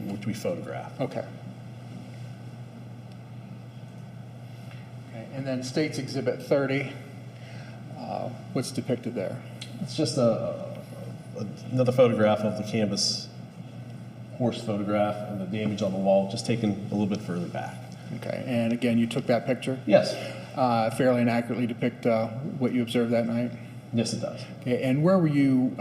Speaker 4: which we photographed.
Speaker 2: Okay. Okay, and then State's Exhibit 30, what's depicted there?
Speaker 4: It's just another photograph of the canvas horse photograph and the damage on the wall, just taken a little bit further back.
Speaker 2: Okay, and again, you took that picture?
Speaker 4: Yes.
Speaker 2: Fairly and accurately depict what you observed that night?
Speaker 4: Yes, it does.
Speaker 2: Okay, and where were you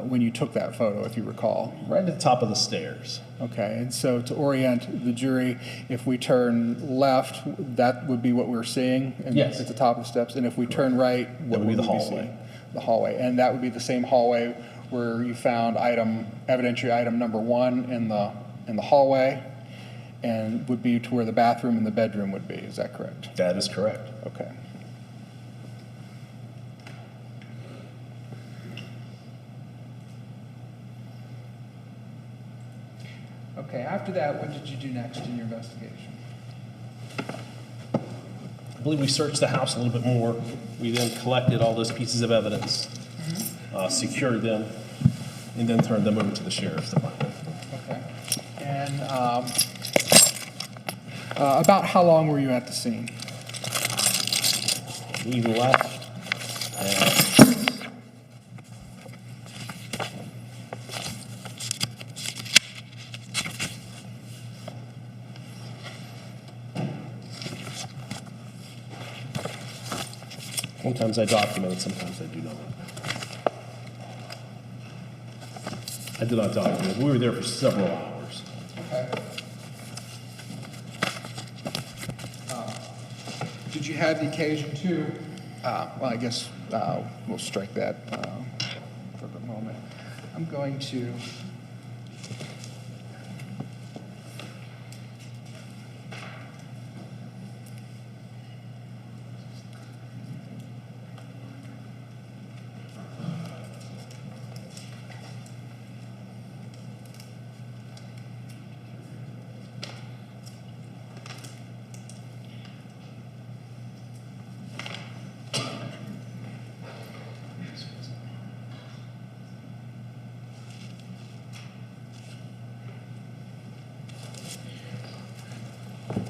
Speaker 2: when you took that photo, if you recall?
Speaker 4: Right at the top of the stairs.
Speaker 2: Okay, and so to orient the jury, if we turn left, that would be what we're seeing?
Speaker 4: Yes.
Speaker 2: At the top of the steps, and if we turn right, what
Speaker 4: would be the
Speaker 2: we
Speaker 4: hallway.
Speaker 2: seeing? The hallway, and that would be the same hallway where you found evidentiary item number 1 in the hallway, and would be to where the bathroom and the bedroom would be, is that correct?
Speaker 4: That is correct.
Speaker 2: Okay. Okay, after that, what did you do next in your investigation?
Speaker 4: I believe we searched the house a little bit more. We then collected all those pieces of evidence, secured them, and then turned them over to the sheriff's department.
Speaker 2: Okay. And about how long were you at the scene?
Speaker 4: We left. Sometimes I document it, sometimes I do not. I did not document it. We were there for several hours.
Speaker 2: Okay. Did you have the occasion to, well, I guess we'll strike that for the moment. I'm going to,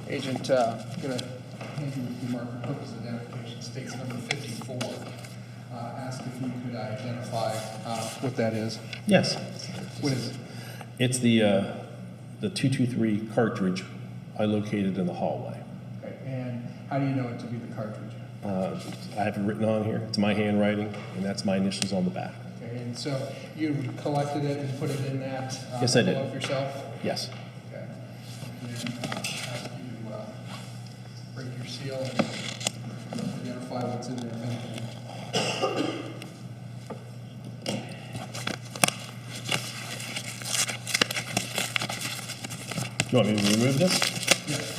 Speaker 2: Agent, I'm going to hand you the marker purpose identification, states number 54. Ask if you could identify what that is.
Speaker 4: Yes.
Speaker 2: What is it?
Speaker 4: It's the 223 cartridge I located in the hallway.
Speaker 2: Okay, and how do you know it to be the cartridge?
Speaker 4: I have it written on here. It's my handwriting, and that's my initials on the back.
Speaker 2: Okay, and so you collected it and put it in that
Speaker 4: Yes, I did.
Speaker 2: envelope yourself?
Speaker 4: Yes.
Speaker 2: Okay. And then ask you to break your seal and identify what's in there.
Speaker 4: Do you want me to remove this?
Speaker 2: Yes.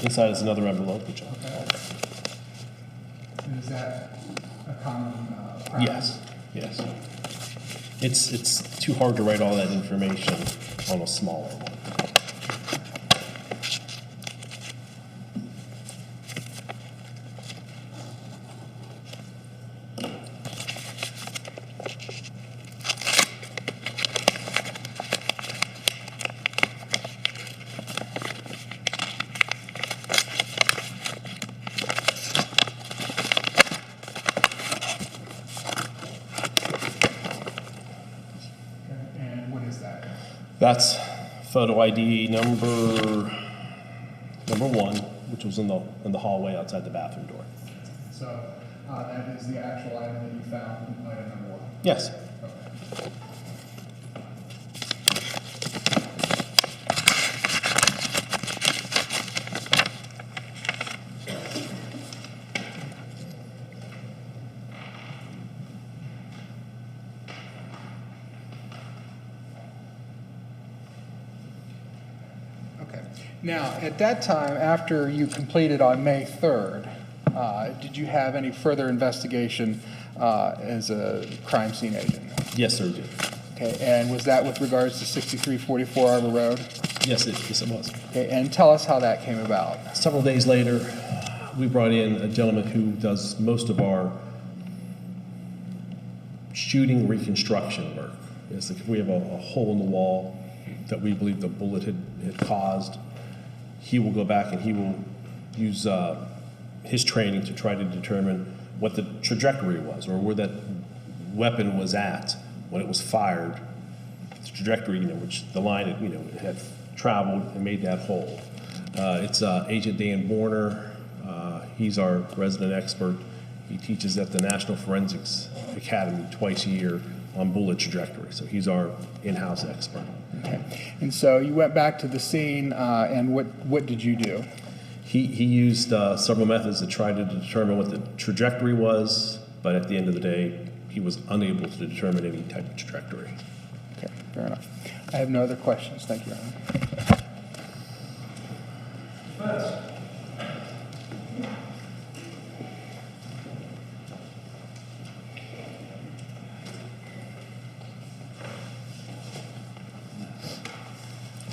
Speaker 4: Inside is another envelope, which I'll...
Speaker 2: And is that a common practice?
Speaker 4: Yes, yes. It's too hard to write all that information on a smaller one.
Speaker 2: And what is that?
Speaker 4: That's photo ID number 1, which was in the hallway outside the bathroom door.
Speaker 2: So that is the actual item that you found in item number 1?
Speaker 4: Yes.
Speaker 2: Okay. Now, at that time, after you completed on May 3rd, did you have any further investigation as a crime scene agent?
Speaker 4: Yes, sir, it did.
Speaker 2: Okay, and was that with regards to 6344 Arbor Road?
Speaker 4: Yes, it was.
Speaker 2: Okay, and tell us how that came about.
Speaker 4: Several days later, we brought in a gentleman who does most of our shooting reconstruction work. It's like if we have a hole in the wall that we believe the bullet had caused, he will go back and he will use his training to try to determine what the trajectory was, or where that weapon was at when it was fired, the trajectory, which the line it had traveled and made that hole. It's Agent Dan Borner. He's our resident expert. He teaches at the National Forensics Academy twice a year on bullet trajectory. So he's our in-house expert.
Speaker 2: Okay. And so you went back to the scene, and what did you do?
Speaker 4: He used several methods to try to determine what the trajectory was, but at the end of the day, he was unable to determine any type of trajectory.
Speaker 2: Okay, fair enough. I have no other questions. Thank you, Your Honor.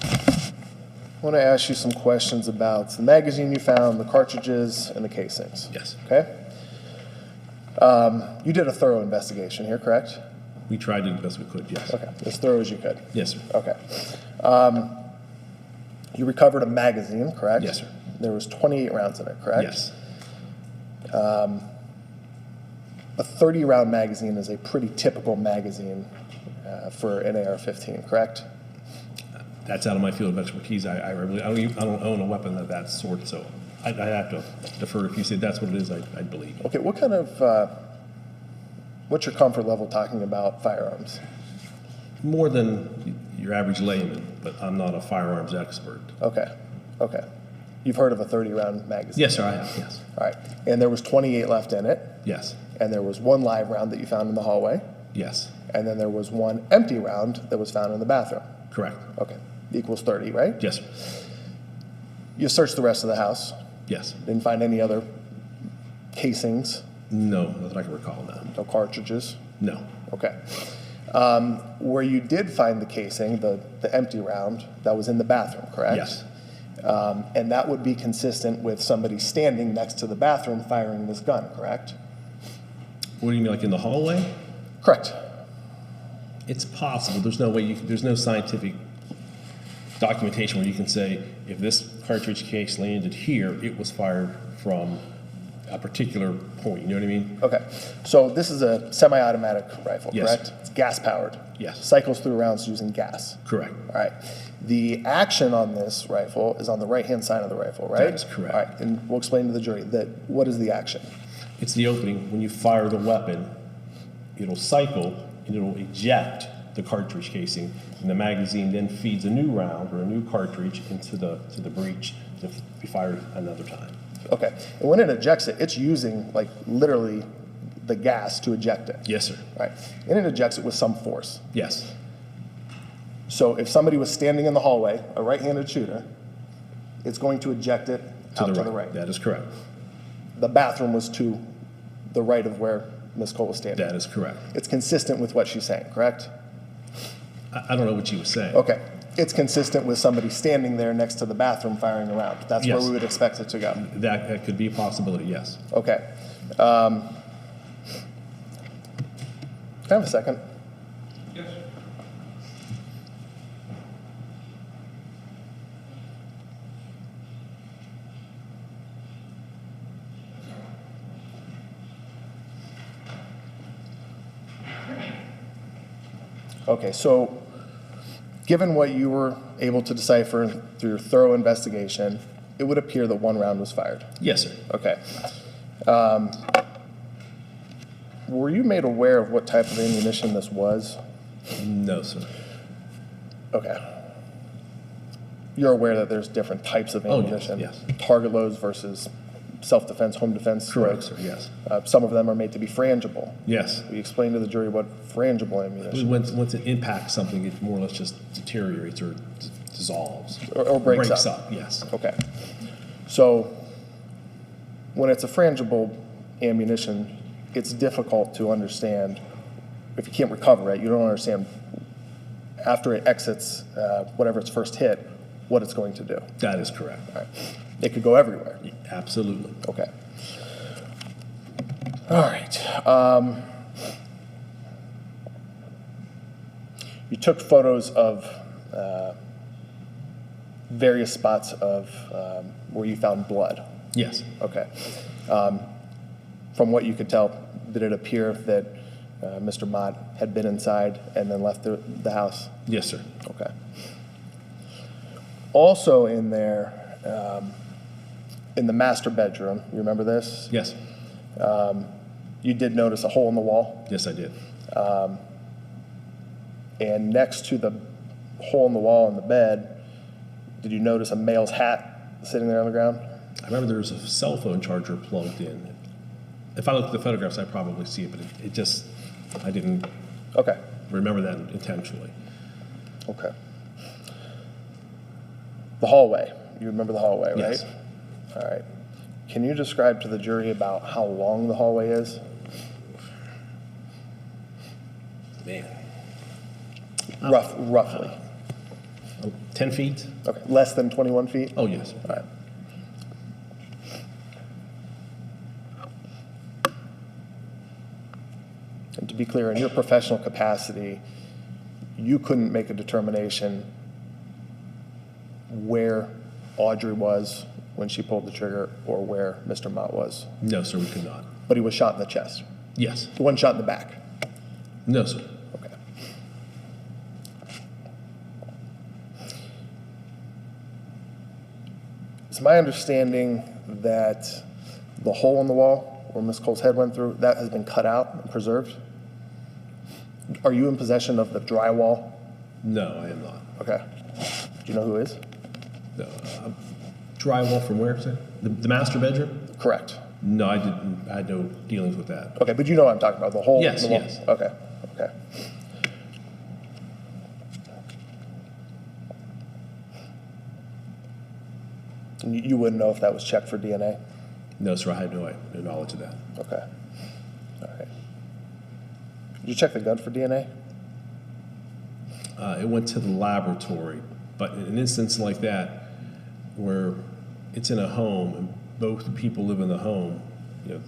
Speaker 5: I want to ask you some questions about the magazine you found, the cartridges, and the casings.
Speaker 4: Yes.
Speaker 5: Okay? You did a thorough investigation here, correct?
Speaker 4: We tried to do the best we could, yes.
Speaker 5: Okay, as thorough as you could.
Speaker 4: Yes, sir.
Speaker 5: Okay. You recovered a magazine, correct?
Speaker 4: Yes, sir.
Speaker 5: There was 28 rounds in it, correct?
Speaker 4: Yes.
Speaker 5: A 30-round magazine is a pretty typical magazine for an AR-15, correct?
Speaker 4: That's out of my field of expertise. I don't own a weapon of that sort, so I'd have to defer. If you said that's what it is, I'd believe you.
Speaker 5: Okay, what kind of, what's your comfort level talking about firearms?
Speaker 4: More than your average layman, but I'm not a firearms expert.
Speaker 5: Okay, okay. You've heard of a 30-round magazine?
Speaker 4: Yes, sir, I have, yes.
Speaker 5: All right, and there was 28 left in it,
Speaker 4: Yes,
Speaker 5: and there was one live round that you found in the hallway,
Speaker 4: yes,
Speaker 5: and then there was one empty round that was found in the bathroom.
Speaker 4: correct.
Speaker 5: Okay, equals 30, right?
Speaker 4: Yes, sir.
Speaker 5: You searched the rest of the house,
Speaker 4: Yes.
Speaker 5: didn't find any other casings,
Speaker 4: No, not that I can recall now.
Speaker 5: no cartridges?
Speaker 4: No.
Speaker 5: Okay. Where you did find the casing, the empty round, that was in the bathroom, correct?
Speaker 4: Yes.
Speaker 5: And that would be consistent with somebody standing next to the bathroom firing this gun, correct?
Speaker 4: What do you mean, like in the hallway?
Speaker 5: Correct.
Speaker 4: It's possible. There's no way there's no scientific documentation where you can say if this cartridge case landed here, it was fired from a particular point. You know what I mean?
Speaker 5: Okay. So this is a semi-automatic rifle,
Speaker 4: Yes.
Speaker 5: correct? It's gas-powered.
Speaker 4: Yes.
Speaker 5: Cycles through rounds using gas.
Speaker 4: Correct.
Speaker 5: All right. The action on this rifle is on the right-hand side of the rifle, right?
Speaker 4: That is correct.
Speaker 5: All right. And we'll explain to the jury that what is the action?
Speaker 4: It's the opening. When you fire the weapon, it'll cycle and it'll eject the cartridge casing, and the magazine then feeds a new round or a new cartridge into the breech to be fired another time.
Speaker 5: Okay. And when it ejects it, it's using like literally the gas to eject it.
Speaker 4: Yes, sir.
Speaker 5: Right. And it ejects it with some force.
Speaker 4: Yes.
Speaker 5: So if somebody was standing in the hallway, a right-handed shooter, it's going to eject it out to the right.
Speaker 4: That is correct.
Speaker 5: The bathroom was to the right of where Ms. Cole was standing.
Speaker 4: That is correct.
Speaker 5: It's consistent with what she's saying, correct?
Speaker 4: I don't know what you were saying.
Speaker 5: Okay. It's consistent with somebody standing there next to the bathroom firing a round. That's
Speaker 4: Yes.
Speaker 5: where we would expect it to go.
Speaker 4: That could be a possibility, yes.
Speaker 5: Okay. Can I have a second?
Speaker 1: Yes.
Speaker 5: Okay, so given what you were able to decipher through your thorough investigation, it would appear that one round was fired.
Speaker 4: Yes, sir.
Speaker 5: Okay. Were you made aware of what type of ammunition this was?
Speaker 4: No, sir.
Speaker 5: Okay. You're aware that there's different types of
Speaker 4: Oh, yes,
Speaker 5: ammunition?
Speaker 4: yes.
Speaker 5: Target loads versus self-defense, home defense?
Speaker 4: Correct,
Speaker 5: sir.
Speaker 4: sir, yes.
Speaker 5: Some of them are made to be frangible.
Speaker 4: Yes.
Speaker 5: We explained to the jury what frangible ammunition.
Speaker 4: Once it impacts something, it more or less just deteriorates or dissolves. dissolves.
Speaker 5: Or breaks up.
Speaker 4: Yes.
Speaker 5: Okay. So when it's a frangible ammunition, it's difficult to understand, if you can't recover it, you don't understand after it exits whatever its first hit, what it's going to do.
Speaker 4: That is correct.
Speaker 5: All right. It could go everywhere.
Speaker 4: Absolutely.
Speaker 5: Okay. All right. You took photos of various spots of where you found blood.
Speaker 4: Yes.
Speaker 5: Okay. From what you could tell, did it appear that Mr. Mott had been inside and then left the house?
Speaker 4: Yes, sir.
Speaker 5: Okay. Also in there, in the master bedroom, you remember this?
Speaker 4: Yes.
Speaker 5: You did notice a hole in the wall,
Speaker 4: Yes, I did.
Speaker 5: and next to the hole in the wall in the bed, did you notice a male's hat sitting there on the ground?
Speaker 4: I remember there was a cell phone charger plugged in. If I look at the photographs, I probably see it, but it just, I didn't
Speaker 5: Okay.
Speaker 4: remember that intentionally.
Speaker 5: Okay. The hallway. You remember the hallway, right?
Speaker 4: Yes.
Speaker 5: All right. Can you describe to the jury about how long the hallway is?
Speaker 4: Man.
Speaker 5: Roughly.
Speaker 4: 10 feet?
Speaker 5: Okay. Less than 21 feet?
Speaker 4: Oh, yes.
Speaker 5: All right. And to be clear, in your professional capacity, you couldn't make a determination where Audrey was when she pulled the trigger or where Mr. Mott was.
Speaker 4: No, sir, we could not.
Speaker 5: But he was shot in the chest.
Speaker 4: Yes.
Speaker 5: One shot in the back.
Speaker 4: No, sir.
Speaker 5: Okay. It's my understanding that the hole in the wall where Ms. Cole's head went through, that has been cut out and preserved. Are you in possession of the drywall?
Speaker 4: No, I am not.
Speaker 5: Okay. Do you know who is?
Speaker 4: No. Drywall from where, sir? The master bedroom?
Speaker 5: Correct.
Speaker 4: No, I didn't. I had no dealings with that.
Speaker 5: Okay, but you know what I'm talking about, the hole
Speaker 4: Yes,
Speaker 5: in the wall?
Speaker 4: yes.
Speaker 5: Okay, okay. And you wouldn't know if that was checked for DNA?
Speaker 4: No, sir, I had no knowledge of that.
Speaker 5: Okay. All right. Did you check the gun for DNA?
Speaker 4: It went to the laboratory, but in an instance like that, where it's in a home and both people live in the home, you know,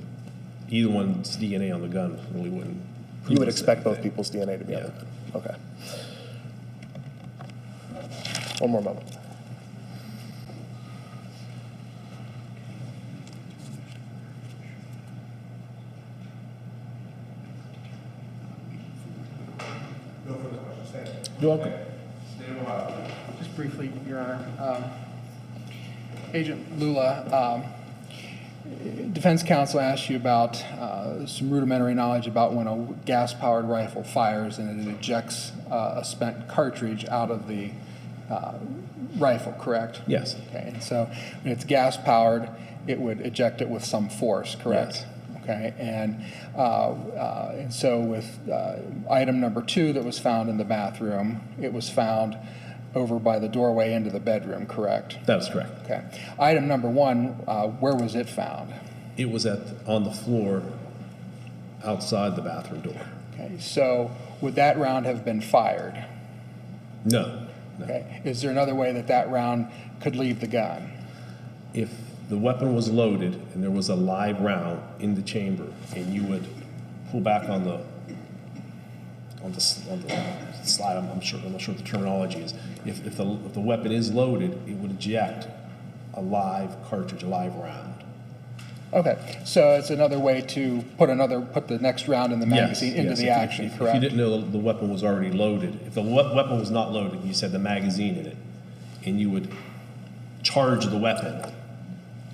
Speaker 4: either one's DNA on the gun really wouldn't.
Speaker 5: You would expect both people's DNA to be on
Speaker 4: Yeah.
Speaker 5: the gun? Okay. One more moment.
Speaker 4: You're welcome.
Speaker 2: Just briefly, Your Honor. Agent Lulla, defense counsel asked you about some rudimentary knowledge about when a gas-powered rifle fires and it ejects a spent cartridge out of the rifle, correct?
Speaker 4: Yes.
Speaker 2: Okay, and so when it's gas-powered, it would eject it with some force, correct?
Speaker 4: Yes.
Speaker 2: Okay, and so with item number 2 that was found in the bathroom, it was found over by the doorway into the bedroom, correct?
Speaker 4: That is correct.
Speaker 2: Okay. Item number 1, where was it found?
Speaker 4: It was on the floor outside the bathroom door.
Speaker 2: Okay, so would that round have been fired?
Speaker 4: No. No.
Speaker 2: Okay. Is there another way that that round could leave the gun?
Speaker 4: If the weapon was loaded and there was a live round in the chamber, and you would pull back on the slide, I'm not sure what the terminology is. If the weapon is loaded, it would eject a live cartridge, a live round.
Speaker 2: Okay, so it's another way to put the next round in the magazine into the action,
Speaker 4: If
Speaker 2: correct?
Speaker 4: you didn't know the weapon was already loaded, if the weapon was not loaded, you said the magazine in it, and you would charge the weapon,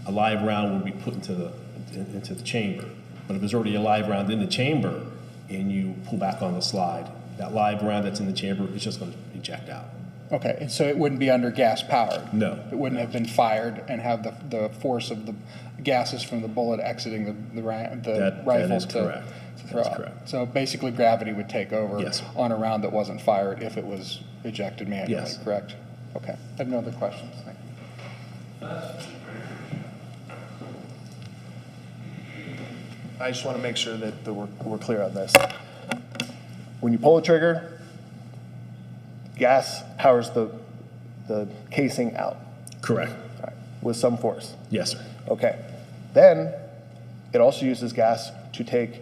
Speaker 4: a live round would be put into the chamber. But if there's already a live round in the chamber and you pull back on the slide, that live round that's in the chamber is just going to eject out.
Speaker 2: Okay, and so it wouldn't be under gas powered?
Speaker 4: No.
Speaker 2: It wouldn't have been fired and have the force of the gases from the bullet exiting the
Speaker 4: That
Speaker 2: rifle
Speaker 4: is
Speaker 2: to
Speaker 4: correct.
Speaker 2: throw
Speaker 4: That's
Speaker 2: out.
Speaker 4: correct.
Speaker 2: So basically gravity would take over
Speaker 4: Yes.
Speaker 2: on a round that wasn't fired if it was ejected manually,
Speaker 4: Yes.
Speaker 2: correct? Okay, I have no other questions. Thank you.
Speaker 5: I just want to make sure that we're clear on this. When you pull the trigger, gas powers the casing out,
Speaker 4: Correct.
Speaker 5: all right, with some force.
Speaker 4: Yes, sir.
Speaker 5: Okay. Then it also uses gas to take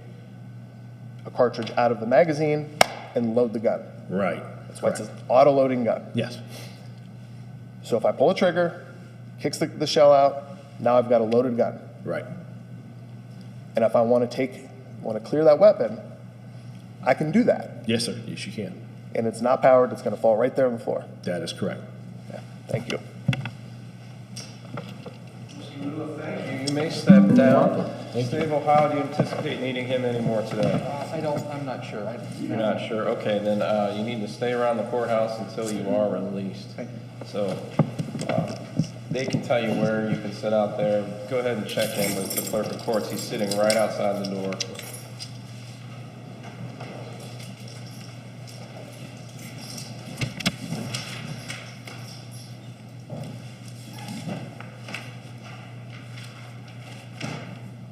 Speaker 5: a cartridge out of the magazine and load the gun.
Speaker 4: Right.
Speaker 5: That's why it's an auto-loading gun.
Speaker 4: Yes.
Speaker 5: So if I pull a trigger, kicks the shell out, now I've got a loaded gun.
Speaker 4: Right.
Speaker 5: And if I want to clear that weapon, I can do that.
Speaker 4: Yes, sir. Yes, you can.
Speaker 5: And it's not powered, it's going to fall right there on the floor.
Speaker 4: That is correct.
Speaker 5: Yeah. Thank you.
Speaker 1: Mr. Lulla, thank you. You may step down. State of Ohio, do you anticipate needing him anymore today?
Speaker 2: I'm not sure.
Speaker 1: You're not sure? Okay, then you need to stay around the courthouse until you are released.
Speaker 2: Thank you.
Speaker 1: So they can tell you where you can sit out there. Go ahead and check in with the clerk of courts. He's sitting right outside the door.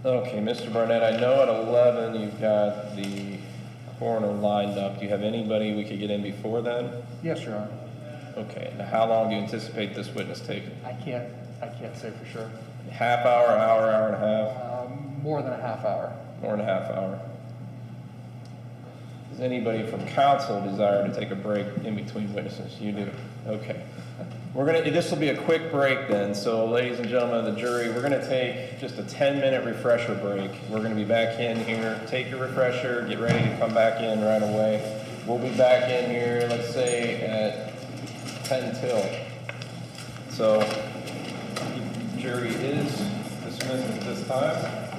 Speaker 1: Okay, Mr. Barnett, I know at 11 you've got the coroner lined up. Do you have anybody we could get in before then?
Speaker 2: Yes, Your Honor.
Speaker 1: Okay, now how long do you anticipate this witness taking?
Speaker 2: I can't say for sure.
Speaker 1: Half hour, hour and a half?
Speaker 2: More than a half hour.
Speaker 1: More than a half hour. Does anybody from counsel desire to take a break in between witnesses? You do. Okay. This will be a quick break then. So ladies and gentlemen of the jury, we're gonna take just a 10-minute refresher break. We're gonna be back in here. Take your refresher, get ready to come back in right away. We'll be back in here, let's say at 10 till. So jury is dismissed at this time.